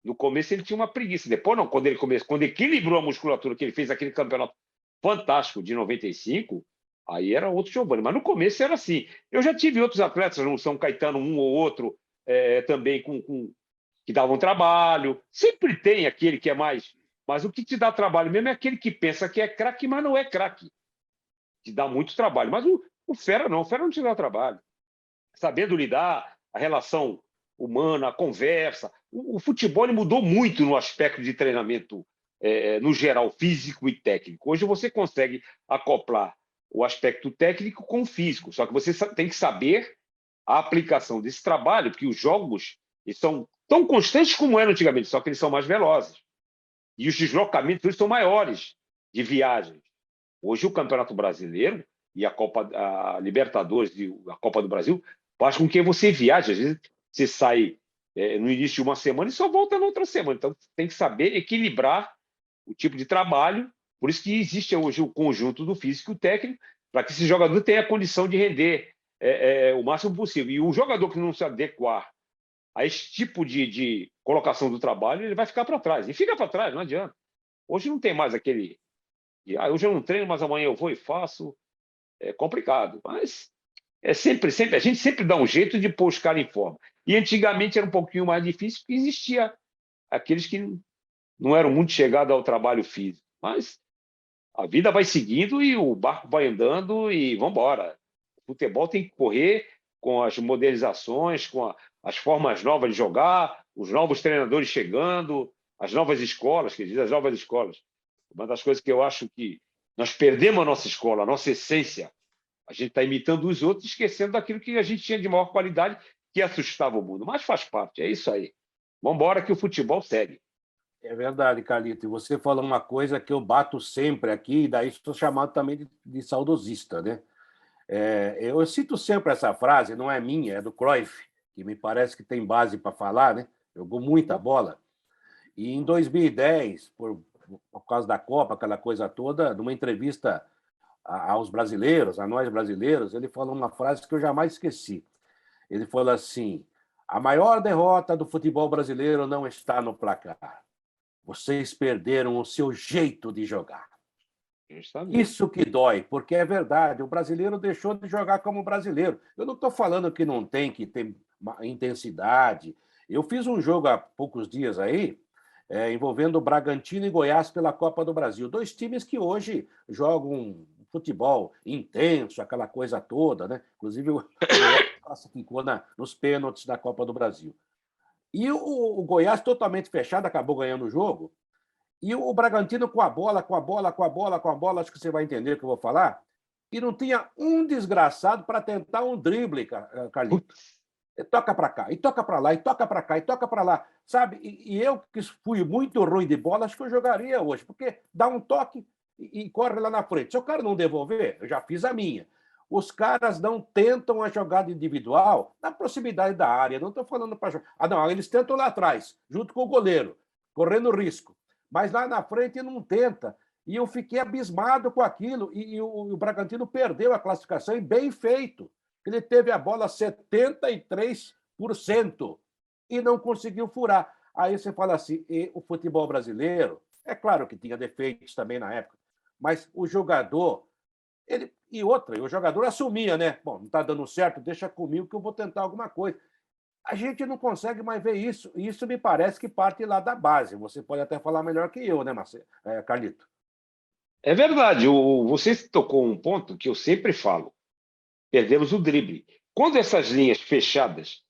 No começo ele tinha uma preguiça. Depois não, quando ele equilibrou a musculatura, que ele fez aquele campeonato fantástico de 95, aí era outro Giovanni. Mas no começo era assim. Eu já tive outros atletas, no São Caetano, um ou outro, também que davam trabalho. Sempre tem aquele que é mais. Mas o que te dá trabalho mesmo é aquele que pensa que é craque, mas não é craque. Te dá muito trabalho. Mas o fera não te dá trabalho. Sabendo lidar, a relação humana, a conversa. O futebol mudou muito no aspecto de treinamento, no geral, físico e técnico. Hoje você consegue acoplar o aspecto técnico com o físico, só que você tem que saber a aplicação desse trabalho, porque os jogos eles são tão constantes como eram antigamente, só que eles são mais velozes. E os deslocamentos eles são maiores de viagens. Hoje o Campeonato Brasileiro e a Libertadores e a Copa do Brasil faz com que você viaje. Às vezes você sai no início de uma semana e só volta na outra semana. Então tem que saber equilibrar o tipo de trabalho. Por isso que existe hoje o conjunto do físico e o técnico, para que esse jogador tenha a condição de render o máximo possível. E o jogador que não se adequar a esse tipo de colocação do trabalho, ele vai ficar para trás. E fica para trás, não adianta. Hoje não tem mais aquele... hoje eu não treino, mas amanhã eu vou e faço. É complicado. Mas a gente sempre dá um jeito de pôr os caras em forma. E antigamente era um pouquinho mais difícil, porque existia aqueles que não eram muito chegados ao trabalho físico. Mas a vida vai seguindo e o barco vai andando e vamos embora. O futebol tem que correr com as modernizações, com as formas novas de jogar, os novos treinadores chegando, as novas escolas, quer dizer, as novas escolas. Uma das coisas que eu acho que nós perdemos a nossa escola, a nossa essência. A gente está imitando os outros, esquecendo daquilo que a gente tinha de maior qualidade, que assustava o mundo. Mas faz parte, é isso aí. Vamos embora que o futebol segue. É verdade, Carlito. E você falou uma coisa que eu bato sempre aqui, e daí estou chamado também de saudosista, né? Eu cito sempre essa frase, não é minha, é do Cruyff, que me parece que tem base para falar, né? Jogou muita bola. E em 2010, por causa da Copa, aquela coisa toda, numa entrevista aos brasileiros, a nós brasileiros, ele falou uma frase que eu jamais esqueci. Ele falou assim: a maior derrota do futebol brasileiro não está no placar. Vocês perderam o seu jeito de jogar. Isso que dói, porque é verdade, o brasileiro deixou de jogar como brasileiro. Eu não estou falando que não tem que ter intensidade. Eu fiz um jogo há poucos dias aí, envolvendo o Bragantino e Goiás pela Copa do Brasil. 2 times que hoje jogam futebol intenso, aquela coisa toda, né? Inclusive o Goiás ficou nos pênaltis da Copa do Brasil. E o Goiás totalmente fechado, acabou ganhando o jogo. E o Bragantino com a bola, acho que você vai entender o que eu vou falar, e não tinha um desgraçado para tentar um drible, Carlito. Toca para cá, e toca para lá, e toca para cá, e toca para lá. Sabe? E eu, que fui muito ruim de bola, acho que eu jogaria hoje, porque dá um toque e corre lá na frente. Se o cara não devolver, eu já fiz a minha. Os caras não tentam a jogada individual na proximidade da área. Não estou falando para jogar. Não, eles tentam lá atrás, junto com o goleiro, correndo risco. Mas lá na frente não tenta. E eu fiquei abismado com aquilo. E o Bragantino perdeu a classificação, e bem feito. Ele teve a bola 73% e não conseguiu furar. Aí você fala assim, e o futebol brasileiro, é claro que tinha defeitos também na época, mas o jogador, o jogador assumia, né? Bom, não está dando certo, deixa comigo que eu vou tentar alguma coisa. A gente não consegue mais ver isso. E isso me parece que parte lá da base. Você pode até falar melhor que eu, né, Marcelo? Carlito? É verdade. Você tocou um ponto que eu sempre falo. Perdemos o drible. Quando essas linhas fechadas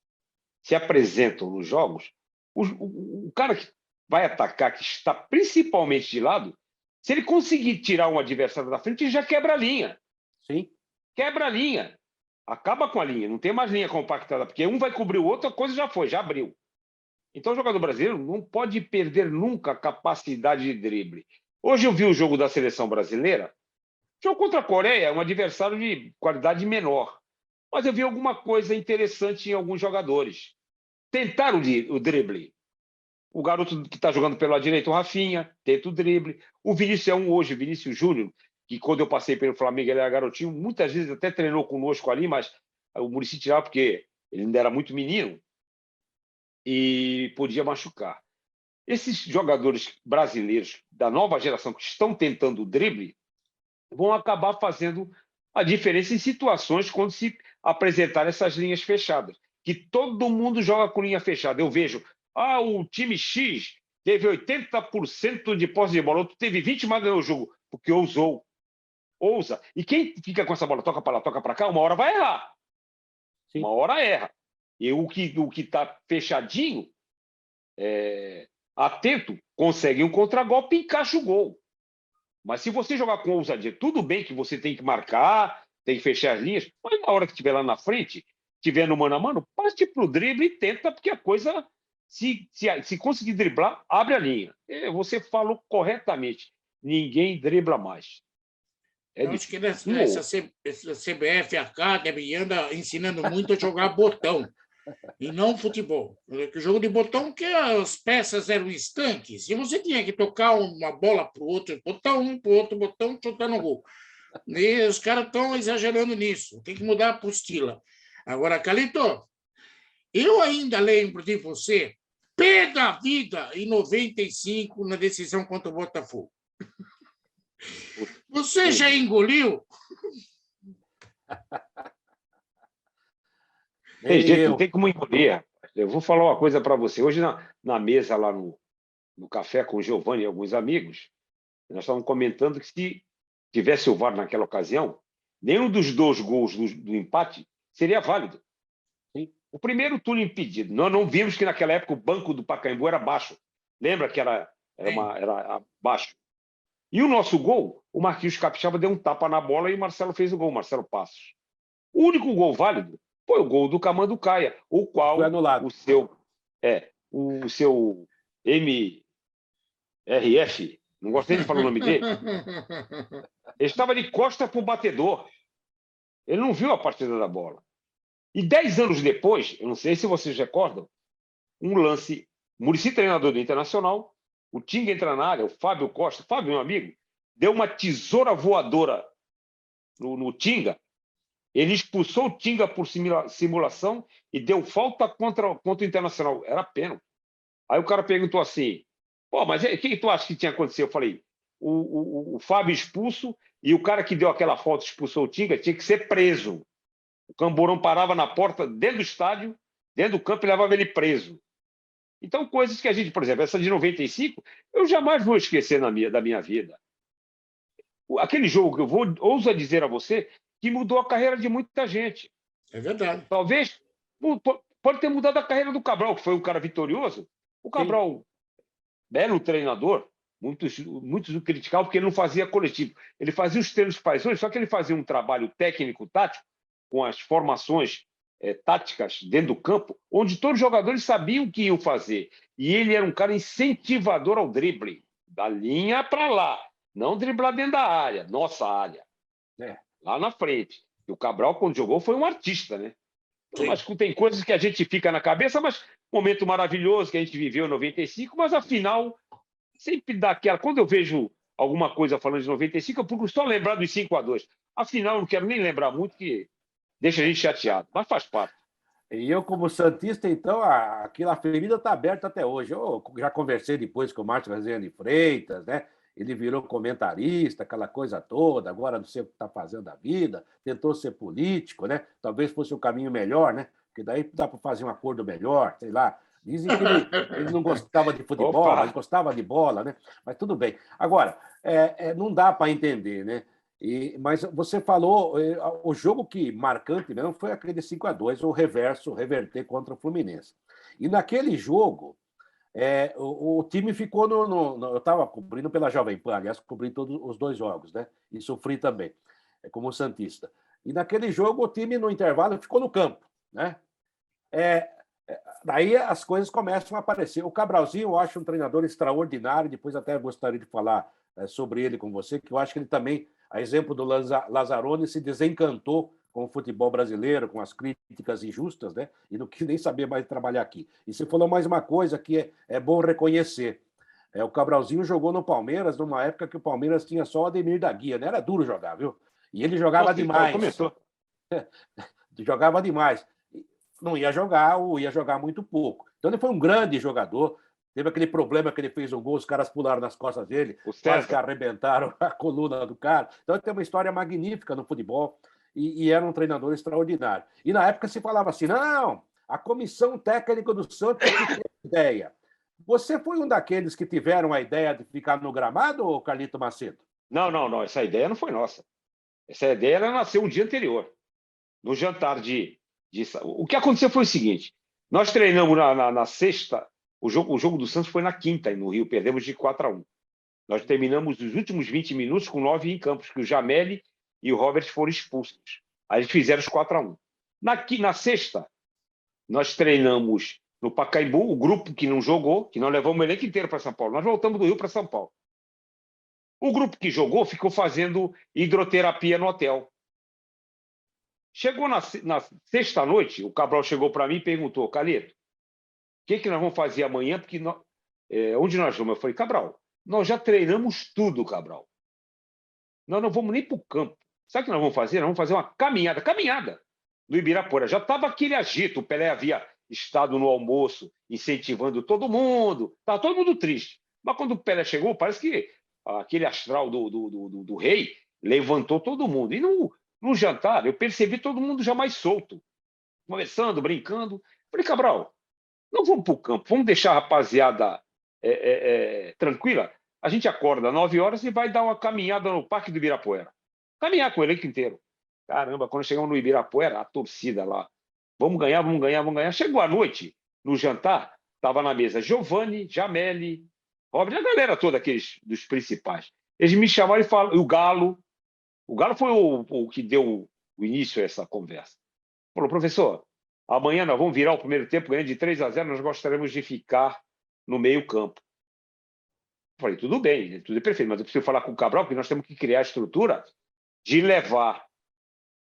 se apresentam nos jogos, o cara que vai atacar, que está principalmente de lado, se ele conseguir tirar um adversário da frente, ele já quebra a linha. Sim. Quebra a linha. Acaba com a linha. Não tem mais linha compactada, porque um vai cobrir o outro, a coisa já foi, já abriu. Então, o jogador brasileiro não pode perder nunca a capacidade de drible. Hoje eu vi o jogo da seleção brasileira. O jogo contra a Coreia é um adversário de qualidade menor. Mas eu vi alguma coisa interessante em alguns jogadores. Tentaram o drible. O garoto que está jogando pela direita, o Rafinha, tenta o drible. O Vinícius é um hoje, Vinícius Júnior, que quando eu passei pelo Flamengo, ele era garotinho, muitas vezes até treinou conosco ali, mas o Muricy tirava porque ele ainda era muito menino e podia machucar. Esses jogadores brasileiros da nova geração que estão tentando o drible vão acabar fazendo a diferença em situações quando se apresentar essas linhas fechadas, que todo mundo joga com linha fechada. Eu vejo, o time X teve 80% de posse de bola, outro teve 20%, mas ganhou o jogo, porque ousa. E quem fica com essa bola, toca para lá, toca para cá, uma hora vai errar. Sim. Uma hora erra. E o que está fechadinho, atento, consegue um contragolpe e encaixa o gol. Mas se você jogar com ousadia, tudo bem que você tem que marcar, tem que fechar as linhas, mas na hora que estiver lá na frente, estiver no mano a mano, parte para o drible e tenta, porque a coisa, se conseguir driblar, abre a linha. Você falou corretamente, ninguém dribla mais. Eu acho que essa CBF Academy anda ensinando muito a jogar botão e não futebol. O jogo de botão, que as peças eram estanques, e você tinha que tocar uma bola para o outro, botar um para o outro botão, chutar no gol. E os caras estão exagerando nisso. Tem que mudar a apostila. Agora, Calito, eu ainda lembro de você, pé da vida, em 95, na decisão contra o Botafogo. Você já engoliu? Tem jeito, não tem como engolir. Eu vou falar uma coisa para você. Hoje, na mesa lá no café com o Giovanni e alguns amigos, nós estávamos comentando que se tivesse o VAR naquela ocasião, nenhum dos 2 gols do empate seria válido. Sim. O primeiro, Túlio impedido. Nós não vimos que naquela época o banco do Pacaembu era baixo. Lembra que era baixo? E o nosso gol, o Marquinhos Capixaba deu um tapa na bola e o Marcelo fez o gol, Marcelo Passos. O único gol válido foi o gol do Camanducaia, o qual foi anulado. o seu MRF, não gostei de falar o nome dele, ele estava de costa para o batedor. Ele não viu a partida da bola. E 10 anos depois, eu não sei se vocês recordam, um lance, Muricy, treinador do Internacional, o Tinga entra na área, o Fábio Costa, Fábio, meu amigo, deu uma tesoura voadora no Tinga. Ele expulsou o Tinga por simulação e deu falta contra o Internacional. Era pênalti. Aí o cara perguntou assim, mas o que tu acha que tinha acontecido? Eu falei, o Fábio expulso e o cara que deu aquela falta expulsou o Tinga tinha que ser preso. O Camborão parava na porta, dentro do estádio, dentro do campo, e levava ele preso. Então, coisas que a gente, por exemplo, essa de 95, eu jamais vou esquecer da minha vida. Aquele jogo que eu ouso dizer a você que mudou a carreira de muita gente. É verdade. Talvez pode ter mudado a carreira do Cabral, que foi um cara vitorioso. O Cabral, sim, belo treinador, muitos o criticavam porque ele não fazia coletivo. Ele fazia os treinos paisões, só que ele fazia um trabalho técnico-tático com as formações táticas dentro do campo, onde todos os jogadores sabiam o que iam fazer. E ele era um cara incentivador ao drible, da linha para lá, não driblar dentro da área, nossa área, lá na frente. E o Cabral, quando jogou, foi um artista, né? Sim. Mas tem coisas que a gente fica na cabeça, mas momento maravilhoso que a gente viveu em 95, mas afinal, sempre dá aquela... Quando eu vejo alguma coisa falando de 95, eu procuro só lembrar dos 5-2. Afinal, eu não quero nem lembrar muito, que deixa a gente chateado, mas faz parte. E eu, como santista, então, aquela ferida está aberta até hoje. Eu já conversei depois com o Márcio Rezende Freitas, né? Ele virou comentarista, aquela coisa toda, agora não sei o que está fazendo da vida, tentou ser político, né? Talvez fosse o caminho melhor, né? Porque daí dá para fazer um acordo melhor, sei lá. Dizem que ele não gostava de futebol, mas gostava de bola, né? Mas tudo bem. Agora, não dá para entender, né? Mas você falou, o jogo que marcante mesmo foi aquele 5-2, o reverter contra o Fluminense. E naquele jogo, o time ficou eu estava cobrindo pela Jovem Pan, aliás, cobri todos os 2 jogos, né? E sofri também, como santista. E naquele jogo, o time, no intervalo, ficou no campo, né? Daí as coisas começam a aparecer. O Cabralzinho, eu acho um treinador extraordinário, depois até gostaria de falar sobre ele com você, que eu acho que ele também, a exemplo do Lazzaroni, se desencantou com o futebol brasileiro, com as críticas injustas, né? E não quis nem saber mais trabalhar aqui. E você falou mais uma coisa que é bom reconhecer. O Cabralzinho jogou no Palmeiras numa época que o Palmeiras tinha só o Ademir da Guia, né? Era duro jogar, viu? E ele jogava demais. Começou. Jogava demais. Não ia jogar ou ia jogar muito pouco. Então ele foi um grande jogador. Teve aquele problema que ele fez um gol, os caras pularam nas costas dele, quase que arrebentaram a coluna do cara. Então ele tem uma história magnífica no futebol e era um treinador extraordinário. E na época se falava assim, não, a comissão técnica do Santos teve ideia. Você foi um daqueles que tiveram a ideia de ficar no gramado, Carlito Macedo? Não. Essa ideia não foi nossa. Essa ideia ela nasceu um dia anterior, no jantar de... O que aconteceu foi o seguinte, nós treinamos na sexta, o jogo do Santos foi na quinta, no Rio, perdemos de 4-1. Nós terminamos os últimos 20 minutos com 9 em campos, que o Jameli e o Robert foram expulsos. Aí eles fizeram os 4-1. Na sexta, nós treinamos no Pacaembu, o grupo que não jogou, que nós levamos o elenco inteiro para São Paulo. Nós voltamos do Rio para São Paulo. O grupo que jogou ficou fazendo hidroterapia no hotel. Chegou na sexta-noite, o Cabral chegou para mim e perguntou, Carlito, o que nós vamos fazer amanhã? Porque onde nós vamos? Eu falei, Cabral, nós já treinamos tudo, Cabral. Nós não vamos nem para o campo. Sabe o que nós vamos fazer? Nós vamos fazer uma caminhada no Ibirapuera. Já estava aquele agito, o Pelé havia estado no almoço, incentivando todo mundo, estava todo mundo triste. Mas quando o Pelé chegou, parece que aquele astral do rei levantou todo mundo. E no jantar, eu percebi todo mundo já mais solto, conversando, brincando. Falei, Cabral, não vamos para o campo, vamos deixar a rapaziada tranquila. A gente acorda às 9 horas e vai dar uma caminhada no Parque do Ibirapuera. Caminhar com o elenco inteiro. Caramba, quando chegamos no Ibirapuera, a torcida lá, vamos ganhar. Chegou à noite, no jantar, estava na mesa Giovanni, Jameli, Robert, a galera toda dos principais. Eles me chamaram e falaram, o Galo foi o que deu o início a essa conversa. Falou, professor, amanhã nós vamos virar o primeiro tempo, ganhando de 3-0, nós gostaríamos de ficar no meio-campo. Falei, tudo bem, tudo é perfeito, mas eu preciso falar com o Cabral, porque nós temos que criar a estrutura de levar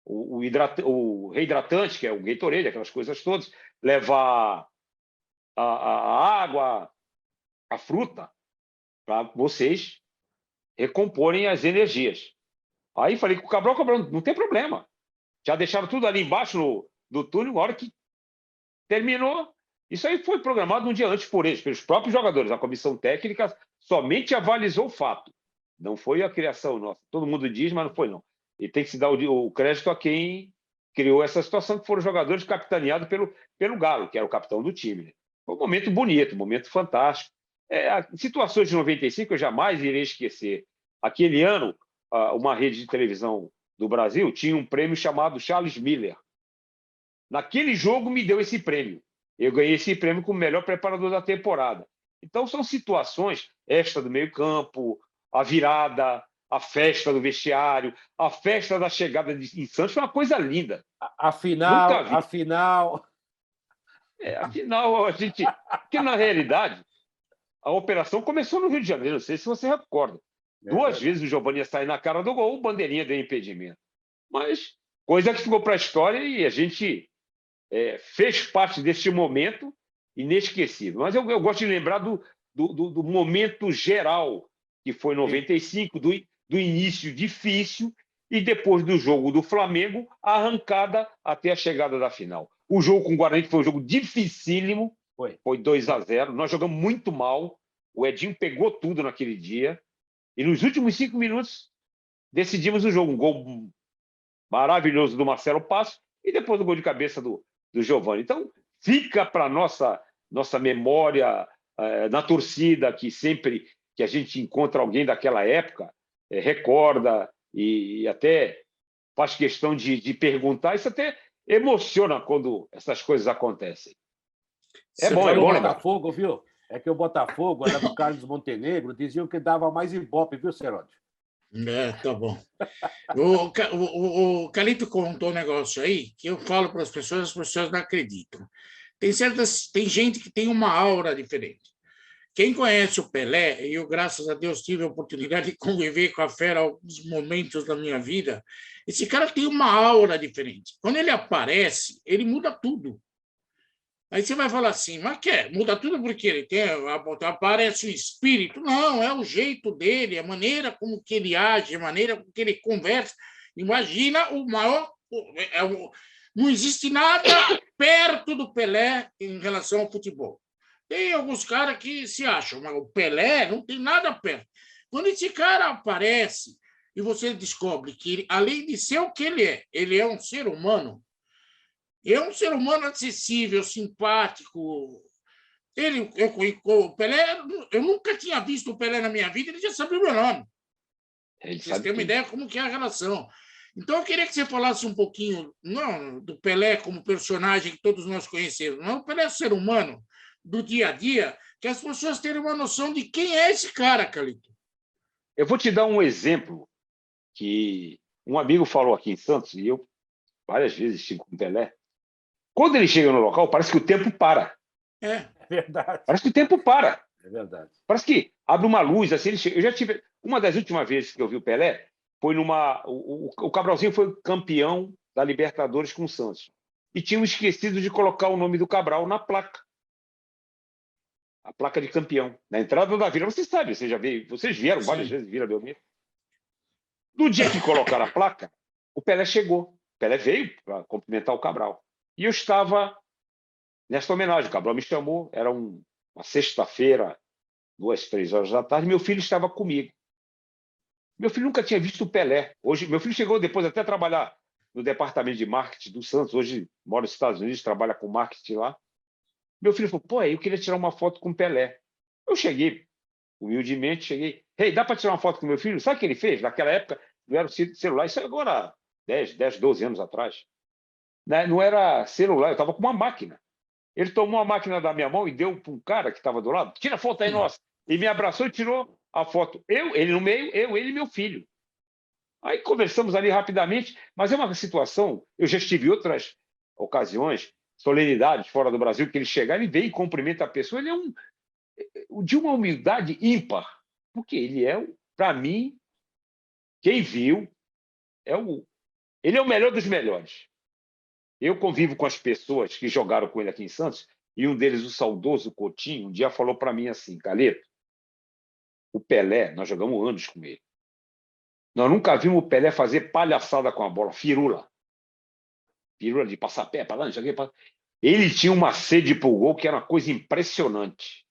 o reidratante, que é o Gatorade, aquelas coisas todas, levar a água, a fruta, para vocês recomporem as energias. Aí falei com o Cabral, não tem problema. Já deixaram tudo ali embaixo do túnel, na hora que terminou. Isso aí foi programado um dia antes por eles, pelos próprios jogadores. A comissão técnica somente avalizou o fato. Não foi a criação nossa. Todo mundo diz, mas não foi, não. E tem que se dar o crédito a quem criou essa situação, que foram os jogadores capitaneados pelo Galo, que era o capitão do time. Né? Foi um momento bonito, um momento fantástico. Situações de 95 eu jamais irei esquecer. Aquele ano, uma rede de televisão do Brasil tinha um prêmio chamado Charles Miller. Naquele jogo me deu esse prêmio. Eu ganhei esse prêmio como melhor preparador da temporada. Então, são situações, esta do meio-campo, a virada, a festa do vestiário, a festa da chegada em Santos, foi uma coisa linda. Afinal, a gente... Porque, na realidade, a operação começou no Rio de Janeiro, não sei se você recorda. 2 vezes o Giovanni ia sair na cara do gol, o bandeirinha deu impedimento. Mas, coisa que ficou para a história e a gente fez parte deste momento inesquecível. Mas eu gosto de lembrar do momento geral, que foi 95, do início difícil, e depois do jogo do Flamengo, a arrancada até a chegada da final. O jogo com o Guarani foi um jogo dificílimo, foi 2-0. Nós jogamos muito mal, o Edinho pegou tudo naquele dia, e nos últimos 5 minutos decidimos o jogo. Um gol maravilhoso do Marcelo Passo e depois o gol de cabeça do Giovani. Então, fica para a nossa memória na torcida, que sempre que a gente encontra alguém daquela época, recorda e até faz questão de perguntar. Isso até emociona quando essas coisas acontecem. É bom lembrar. Botafogo, viu? É que o Botafogo era do Carlos Montenegro, diziam que dava mais ibope, viu, Seródio? Tá bom. O Calito contou um negócio aí que eu falo para as pessoas não acreditam. Tem gente que tem uma aura diferente. Quem conhece o Pelé, e eu, graças a Deus, tive a oportunidade de conviver com a fera alguns momentos da minha vida, esse cara tem uma aura diferente. Quando ele aparece, ele muda tudo. Aí você vai falar assim, mas muda tudo porque ele aparece o espírito? Não, é o jeito dele, a maneira como que ele age, a maneira como que ele conversa. Imagina o maior... Não existe nada perto do Pelé em relação ao futebol. Tem alguns caras que se acham, mas o Pelé não tem nada perto. Quando esse cara aparece e você descobre que, ele, além de ser o que ele é um ser humano, é um ser humano acessível, simpático. O Pelé, eu nunca tinha visto o Pelé na minha vida, ele já sabia o meu nome. Vocês têm uma ideia como que é a relação. Então, eu queria que você falasse um pouquinho, não do Pelé como personagem que todos nós conhecemos, não, o Pelé é um ser humano do dia a dia, que as pessoas tenham uma noção de quem é esse cara, Calito. Eu vou te dar um exemplo que um amigo falou aqui em Santos, e eu várias vezes estive com o Pelé. Quando ele chega no local, parece que o tempo para. É verdade. Parece que o tempo para. É verdade. Parece que abre uma luz, assim, ele chega. Eu já tive... Uma das últimas vezes que eu vi o Pelé foi numa... O Cabralzinho foi campeão da Libertadores com o Santos. E tinham esquecido de colocar o nome do Cabral na placa. A placa de campeão. Na entrada da Vila. Vocês sabem, vocês vieram várias vezes, Vila Belmiro. No dia que colocaram a placa, o Pelé chegou. O Pelé veio para cumprimentar o Cabral. E eu estava nesta homenagem. O Cabral me chamou, era uma sexta-feira, 2, 3 horas da tarde. Meu filho estava comigo. Meu filho nunca tinha visto o Pelé. Hoje, meu filho chegou depois até a trabalhar no departamento de marketing do Santos. Hoje mora nos Estados Unidos, trabalha com marketing lá. Meu filho falou, pô, eu queria tirar uma foto com o Pelé. Eu cheguei, humildemente, hey, dá para tirar uma foto com meu filho? Sabe o que ele fez? Naquela época, não era o celular, isso agora 10, 12 anos atrás. Não era celular, eu estava com uma máquina. Ele tomou a máquina da minha mão e deu para um cara que estava do lado. Tira a foto aí, nossa. E me abraçou e tirou a foto. Ele no meio, ele e meu filho. Aí conversamos ali rapidamente, mas é uma situação... Eu já estive em outras ocasiões, solenidades fora do Brasil, que ele chega, ele vem e cumprimenta a pessoa. Ele é de uma humildade ímpar. Porque ele é, para mim, quem viu, ele é o melhor dos melhores. Eu convivo com as pessoas que jogaram com ele aqui em Santos, e um deles, o saudoso Coutinho, um dia falou para mim assim, Calito, o Pelé, nós jogamos anos com ele. Nós nunca vimos o Pelé fazer palhaçada com a bola, firula. Firula de passar pé para lá, não sei o que. Ele tinha uma sede para o gol que era uma coisa impressionante.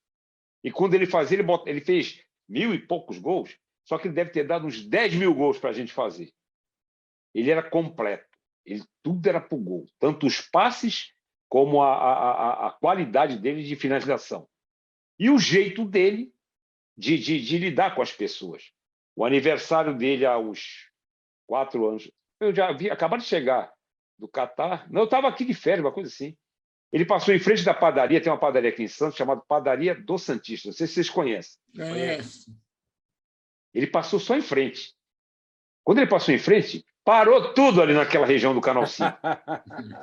E quando ele fazia, ele fez 1000 e poucos gols, só que ele deve ter dado uns 10 mil gols para a gente fazer. Ele era completo. Tudo era para o gol, tanto os passes como a qualidade dele de finalização. E o jeito dele de lidar com as pessoas. O aniversário dele aos 4 anos, eu já vi, acabaram de chegar do Catar, não, eu estava aqui de férias, uma coisa assim. Ele passou em frente da padaria, tem uma padaria aqui em Santos, chamada Padaria do Santista, não sei se vocês conhecem. Ele passou só em frente. Quando ele passou em frente, parou tudo ali naquela região do Canal 5.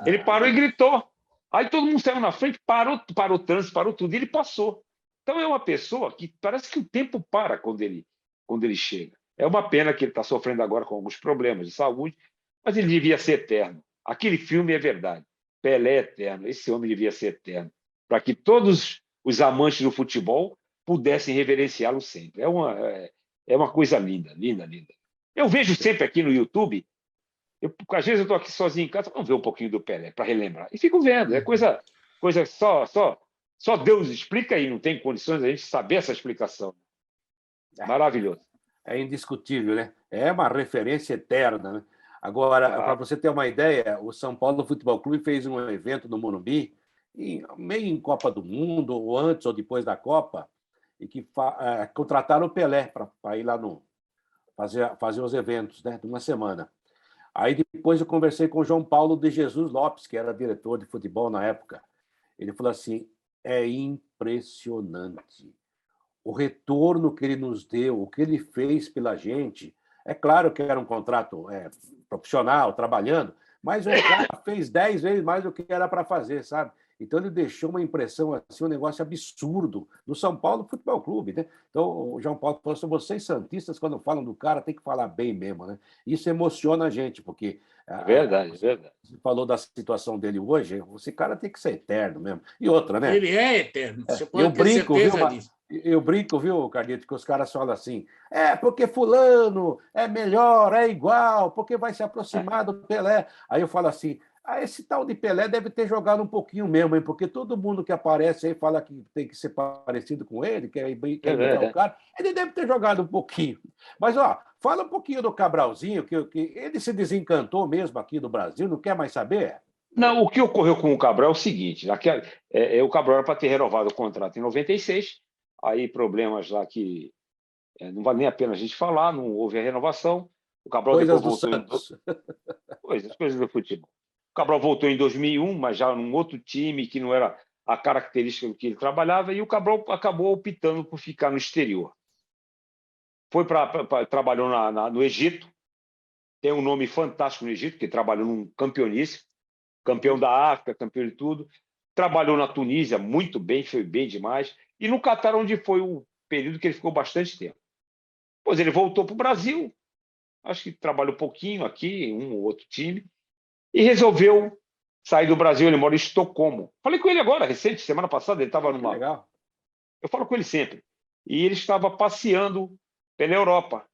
Ele parou e gritou. Aí todo mundo saiu na frente, parou o trânsito, parou tudo, e ele passou. Então é uma pessoa que parece que o tempo para quando ele chega. É uma pena que ele está sofrendo agora com alguns problemas de saúde, mas ele devia ser eterno. Aquele filme é verdade. Pelé é eterno, esse homem devia ser eterno, para que todos os amantes do futebol pudessem reverenciá-lo sempre. É uma coisa linda, linda, linda. Eu vejo sempre aqui no YouTube, às vezes eu estou aqui sozinho em casa, vamos ver um pouquinho do Pelé, para relembrar. E fico vendo, é coisa só Deus explica aí, não tem condições a gente saber essa explicação. Maravilhoso. É indiscutível, né? É uma referência eterna, né? Agora, para você ter uma ideia, o São Paulo Futebol Clube fez um evento no Morumbi, meio em Copa do Mundo, ou antes ou depois da Copa, e que contrataram o Pelé para ir lá fazer os eventos, né, de uma semana. Aí depois eu conversei com o João Paulo de Jesus Lopes, que era diretor de futebol na época. Ele falou assim: é impressionante o retorno que ele nos deu, o que ele fez pela gente. É claro que era um contrato profissional, trabalhando, mas o cara fez 10 vezes mais do que era para fazer, sabe? Então, ele deixou uma impressão, assim, um negócio absurdo no São Paulo Futebol Clube, né? Então, o João Paulo falou assim: vocês santistas, quando falam do cara, tem que falar bem mesmo, né? Isso emociona a gente, porque É verdade, é verdade. você falou da situação dele hoje, esse cara tem que ser eterno mesmo. E outra, né? Ele é eterno, você Eu pode ter brinco, certeza disso. Eu brinco, viu, Carlito, que os caras falam assim: porque fulano é melhor, é igual, porque vai se aproximar do Pelé. Aí eu falo assim: esse tal de Pelé deve ter jogado um pouquinho mesmo, hein? Porque todo mundo que aparece aí fala que tem que ser parecido com ele, quer imitar o cara. Ele deve ter jogado um pouquinho. Mas, fala um pouquinho do Cabralzinho, que ele se desencantou mesmo aqui do Brasil, não quer mais saber? Não, o que ocorreu com o Cabral é o seguinte: o Cabral era para ter renovado o contrato em 96, aí problemas lá que não vale nem a pena a gente falar, não houve a renovação. O Cabral Coisas depois do voltou Santos. coisas do futebol. O Cabral voltou em 2001, mas já num outro time que não era a característica do que ele trabalhava, e o Cabral acabou optando por ficar no exterior. Trabalhou no Egito, tem um nome fantástico no Egito, que trabalhou num campeoníssimo, campeão da África, campeão de tudo. Trabalhou na Tunísia muito bem, foi bem demais. E no Catar, onde foi o período que ele ficou bastante tempo. Pois ele voltou para o Brasil, acho que trabalhou um pouquinho aqui, um ou outro time, e resolveu sair do Brasil. Ele mora em Estocolmo. Falei com ele agora, recente, semana passada, ele estava numa... Legal. Eu falo com ele sempre. E ele estava passeando pela Europa.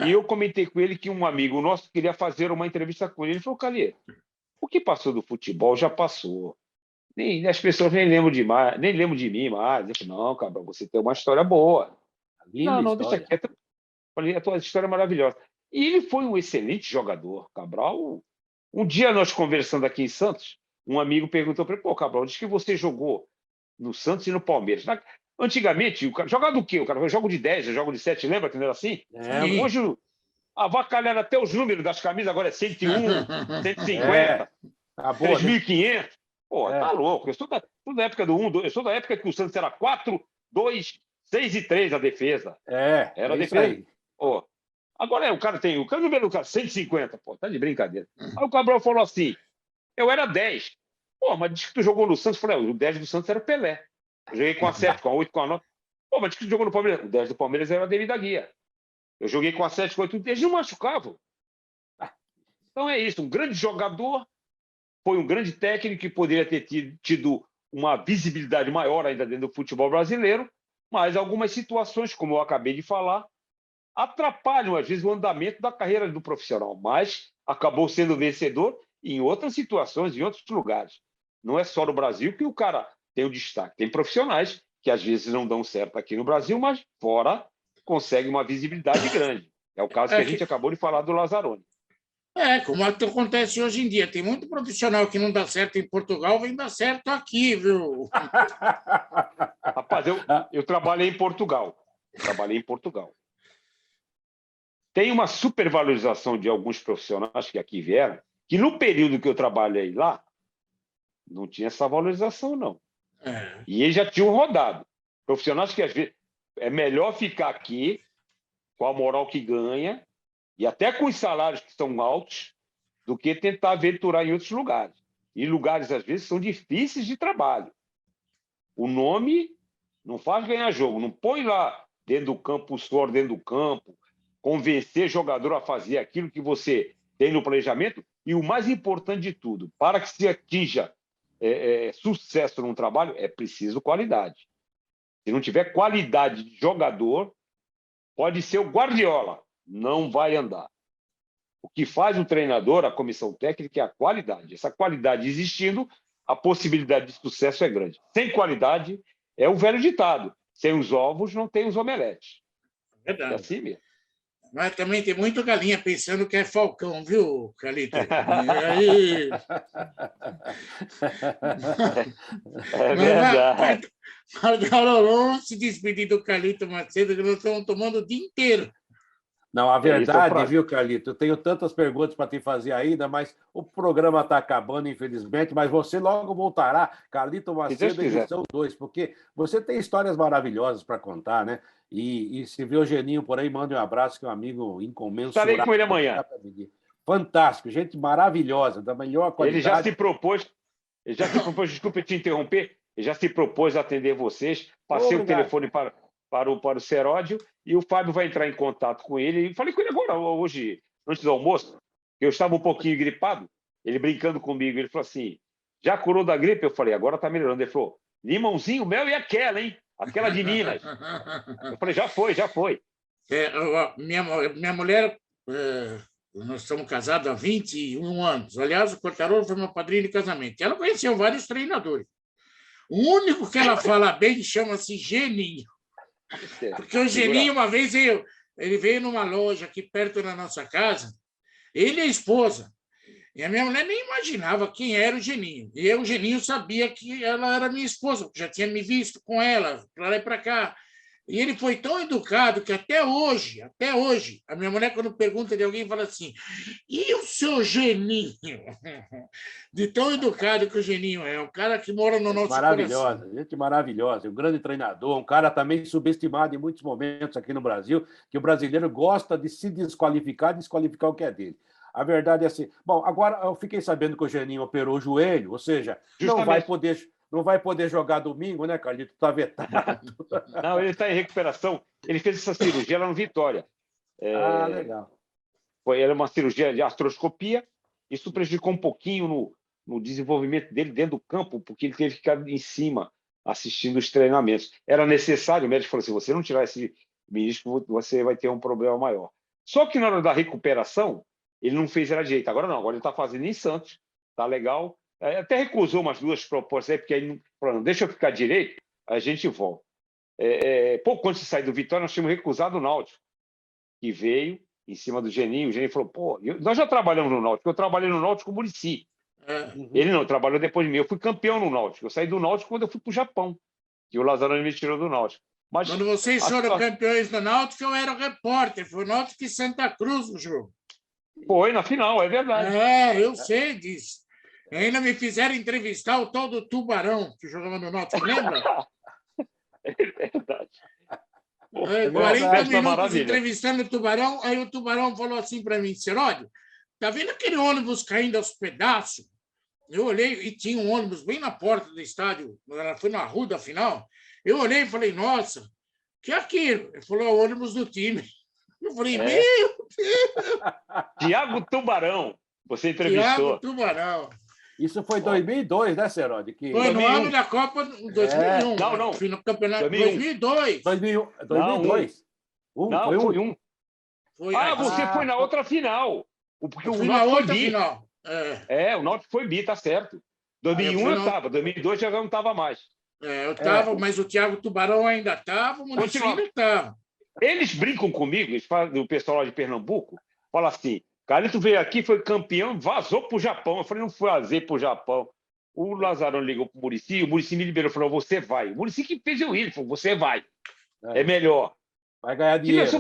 E eu comentei com ele que um amigo nosso queria fazer uma entrevista com ele. Ele falou: Calê, o que passou do futebol já passou. As pessoas nem lembram de mim mais. Eu falei: não, Cabral, você tem uma história boa. Linda Não, deixa história. quieto. Eu falei: a tua história é maravilhosa. E ele foi um excelente jogador, Cabral. Um dia nós conversando aqui em Santos, um amigo perguntou para ele: pô, Cabral, diz que você jogou no Santos e no Palmeiras. Antigamente, o cara joga do quê? O cara joga de 10, eu jogo de 7, lembra que não era assim? Lembro. Hoje avacalharam até os números das camisas, agora é 101, 150, Acabou, né? 3.500. Pô, tá louco. Eu sou da época do 1, eu sou da época que o Santos era 4, 2, 6 e 3 a defesa. Era a defesa. Aí. Pô, agora o cara tem o número do cara 150, pô, tá de brincadeira. Aí o Cabral falou assim: eu era 10. Pô, mas diz que tu jogou no Santos. Eu falei: o 10 do Santos era o Pelé. Eu joguei com a 7, com a 8, com a 9. Pô, mas diz que tu jogou no Palmeiras. O 10 do Palmeiras era o Ademir da Guia. Eu joguei com a 7, com a 8, eles não machucavam. Então é isso, um grande jogador, foi um grande técnico que poderia ter tido uma visibilidade maior ainda dentro do futebol brasileiro, mas algumas situações, como eu acabei de falar, atrapalham, às vezes, o andamento da carreira do profissional, mas acabou sendo vencedor em outras situações, em outros lugares. Não é só no Brasil que o cara tem o destaque. Tem profissionais que, às vezes, não dão certo aqui no Brasil, mas fora conseguem uma visibilidade grande. É o caso que a gente acabou de falar do Lazzaroni. Como acontece hoje em dia. Tem muito profissional que não dá certo em Portugal, vem dar certo aqui, viu? Rapaz, eu trabalhei em Portugal. Tem uma supervalorização de alguns profissionais que aqui vieram, que no período que eu trabalhei lá, não tinha essa valorização, não. E eles já tinham rodado. Profissionais que, às vezes, é melhor ficar aqui com a moral que ganha e até com os salários que são altos, do que tentar aventurar em outros lugares. E lugares, às vezes, são difíceis de trabalho. O nome não faz ganhar jogo. Não põe lá dentro do campo o suor dentro do campo, convencer jogador a fazer aquilo que você tem no planejamento. E o mais importante de tudo, para que se atinja sucesso num trabalho, é preciso qualidade. Se não tiver qualidade de jogador, pode ser o Guardiola, não vai andar. O que faz o treinador, a comissão técnica, é a qualidade. Essa qualidade existindo, a possibilidade de sucesso é grande. Sem qualidade, é o velho ditado: sem os ovos, não tem os omeletes. Verdade. É assim mesmo. Mas também tem muito galinha pensando que é Falcão, viu, Carlito? E aí... É verdade. Agora vamos se despedir do Carlito Macedo, que nós estamos tomando o dia inteiro. Não, a isso é verdade, viu, Carlito? Eu tenho tantas perguntas para te fazer ainda, mas o programa está acabando, infelizmente, mas você logo voltará, Carlito Se Deus Macedo, quiser. edição 2, porque você tem histórias maravilhosas para contar, né? E se vê o Geninho por aí, mande um abraço, que é um amigo Estarei incomensurável. com ele amanhã. Fantástico, gente maravilhosa, da melhor Ele já qualidade. se propôs, desculpe te interromper, ele já se propôs a atender vocês. Passei o telefone para o Seródio e o Fábio vai entrar em contato com ele. E falei com ele agora, hoje, antes do almoço. Eu estava um pouquinho gripado, ele brincando comigo. Ele falou assim: já curou da gripe? Eu falei: agora está melhorando. Ele falou: limãozinho, mel e aquela, hein? Aquela de Minas. Eu falei: já foi, já foi. Minha mulher, nós estamos casados há 21 anos. Aliás, o Quartarolo foi meu padrinho de casamento. Ela conheceu vários treinadores. O único que ela fala bem chama-se Geninho. Porque o Geninho, uma vez, ele veio numa loja aqui perto da nossa casa, ele e a esposa. E a minha mulher nem imaginava quem era o Geninho. E eu, o Geninho, sabia que ela era minha esposa, porque já tinha me visto com ela, para lá e para cá. E ele foi tão educado que até hoje, a minha mulher, quando pergunta de alguém, fala assim: e o seu Geninho? De tão educado que o Geninho é, um cara que mora no nosso Maravilhosa, coração. gente maravilhosa, um grande treinador, um cara também subestimado em muitos momentos aqui no Brasil, que o brasileiro gosta de se desqualificar, desqualificar o que é dele. A verdade é assim. Bom, agora eu fiquei sabendo que o Geninho operou o joelho, ou seja, não vai poder jogar domingo, né, Carlito? Está vetado. Não, ele está em recuperação. Ele fez essa cirurgia lá no Vitória. Legal. Era uma cirurgia de artroscopia. Isso prejudicou um pouquinho no desenvolvimento dele dentro do campo, porque ele teve que ficar em cima assistindo os treinamentos. Era necessário, o médico falou assim: você não tirar esse menisco, você vai ter um problema maior. Só que na hora da recuperação, ele não fez era direito. Agora não, agora ele está fazendo em Santos, tá legal. Até recusou umas 2 propostas aí, porque aí falando: deixa eu ficar direito, a gente volta. Pouco antes de sair do Vitória, nós tínhamos recusado o Náutico, que veio em cima do Geninho. O Geninho falou: pô, nós já trabalhamos no Náutico, eu trabalhei no Náutico com o Muricy. Ele não trabalhou depois de mim. Eu fui campeão no Náutico. Eu saí do Náutico quando eu fui para o Japão, que o Lazzaroni me tirou do Náutico. Mas quando vocês foram campeões do Náutico, eu era o repórter. Foi o Náutico e Santa Cruz no jogo. Foi na final, é verdade. Eu sei disso. Ainda me fizeram entrevistar o tal do Tubarão, que jogava no Náutico, lembra? É verdade. 40 minutos entrevistando o Tubarão, aí o Tubarão falou assim para mim: Seródio, tá vendo aquele ônibus caindo aos pedaços? Eu olhei e tinha um ônibus bem na porta do estádio, foi na rua da final. Eu olhei e falei: nossa, que é aquilo? Ele falou: é o ônibus do time. Eu falei: meu Deus! Tiago Tubarão, você entrevistou. Tiago Tubarão. Isso foi 2002, né, Seródio? Foi no ano da Copa 2001. Não. Fui no campeonato 2002. 2002. Foi um. Você foi na outra final. Porque o Náutico foi bi. Final. O Náutico foi bi, tá certo. 2001 eu estava, 2002 já não estava mais. Eu estava, mas o Tiago Tubarão ainda estava, o Muricy ainda estava. Eles brincam comigo, o pessoal lá de Pernambuco, fala assim: Carlito veio aqui, foi campeão, vazou para o Japão. Eu falei: não foi fazer para o Japão. O Lazzaroni ligou para o Muricy me liberou, falou: você vai. O Muricy que fez eu ir, ele falou: você vai. É melhor. Vai ganhar dinheiro.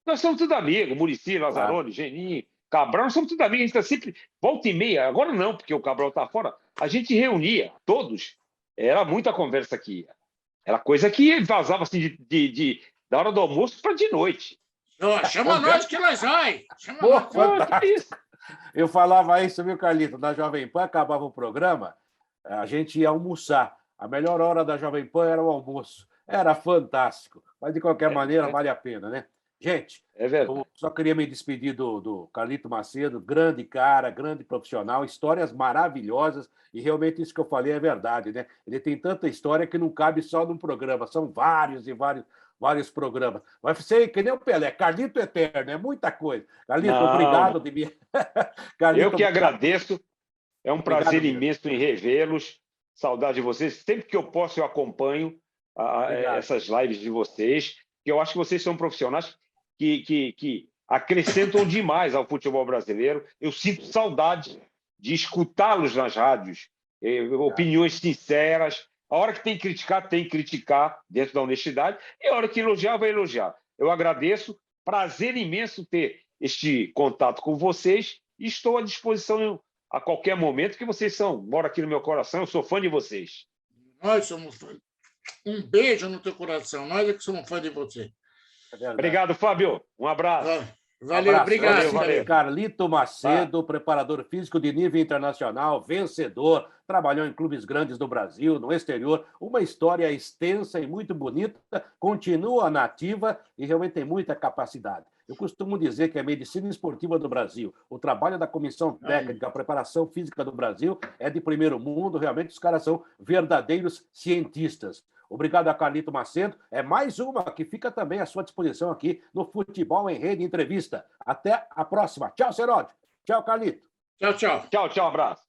Nós somos tudo amigos, Muricy, Lazzaroni, Geninho, Cabral, nós somos tudo amigos. A gente está sempre, volta e meia, agora não, porque o Cabral está fora, a gente reunia todos. Era muita conversa aqui. Era coisa que vazava assim da hora do almoço para de noite. Chama nós que nós vai. Eu falava isso, viu, Carlito? Na Jovem Pan, acabava o programa, a gente ia almoçar. A melhor hora da Jovem Pan era o almoço. Era fantástico. Mas, de qualquer maneira, vale a pena, né? Gente, É verdade. eu só queria me despedir do Carlito Macedo, grande cara, grande profissional, histórias maravilhosas, e realmente isso que eu falei é verdade, né? Ele tem tanta história que não cabe só num programa, são vários e vários programas. Vai ser que nem o Pelé, Carlito Eterno, é muita coisa. Carlito, Não, obrigado não. de mim. Eu Carlito, que agradeço. É um obrigado prazer mesmo. imenso em revê-los. Saudade de vocês. Sempre que eu posso, eu acompanho Obrigado. essas lives de vocês, que eu acho que vocês são profissionais que acrescentam demais ao futebol brasileiro. Eu sinto saudade de escutá-los nas rádios, Obrigado. opiniões sinceras. A hora que tem que criticar dentro da honestidade, e a hora que elogiar, vai elogiar. Eu agradeço. Prazer imenso ter este contato com vocês e estou à disposição a qualquer momento, que vocês moram aqui no meu coração, eu sou fã de vocês. Nós somos fãs. Um beijo no teu coração. Nós é que somos fãs de você. É verdade. Obrigado, Fábio. Um abraço. Valeu, Abraço. obrigado. Valeu. Carlito Macedo, preparador físico de nível internacional, vencedor, trabalhou em clubes grandes do Brasil, no exterior, uma história extensa e muito bonita, continua na ativa e realmente tem muita capacidade. Eu costumo dizer que a medicina esportiva do Brasil, o trabalho da comissão técnica, a preparação física do Brasil é de primeiro mundo, realmente os caras são verdadeiros cientistas. Obrigado a Carlito Macedo. É mais uma que fica também à sua disposição aqui no Futebol em Rede Entrevista. Até a próxima. Tchau, Seródio. Tchau, Carlito. Tchau, tchau. Tchau, abraço.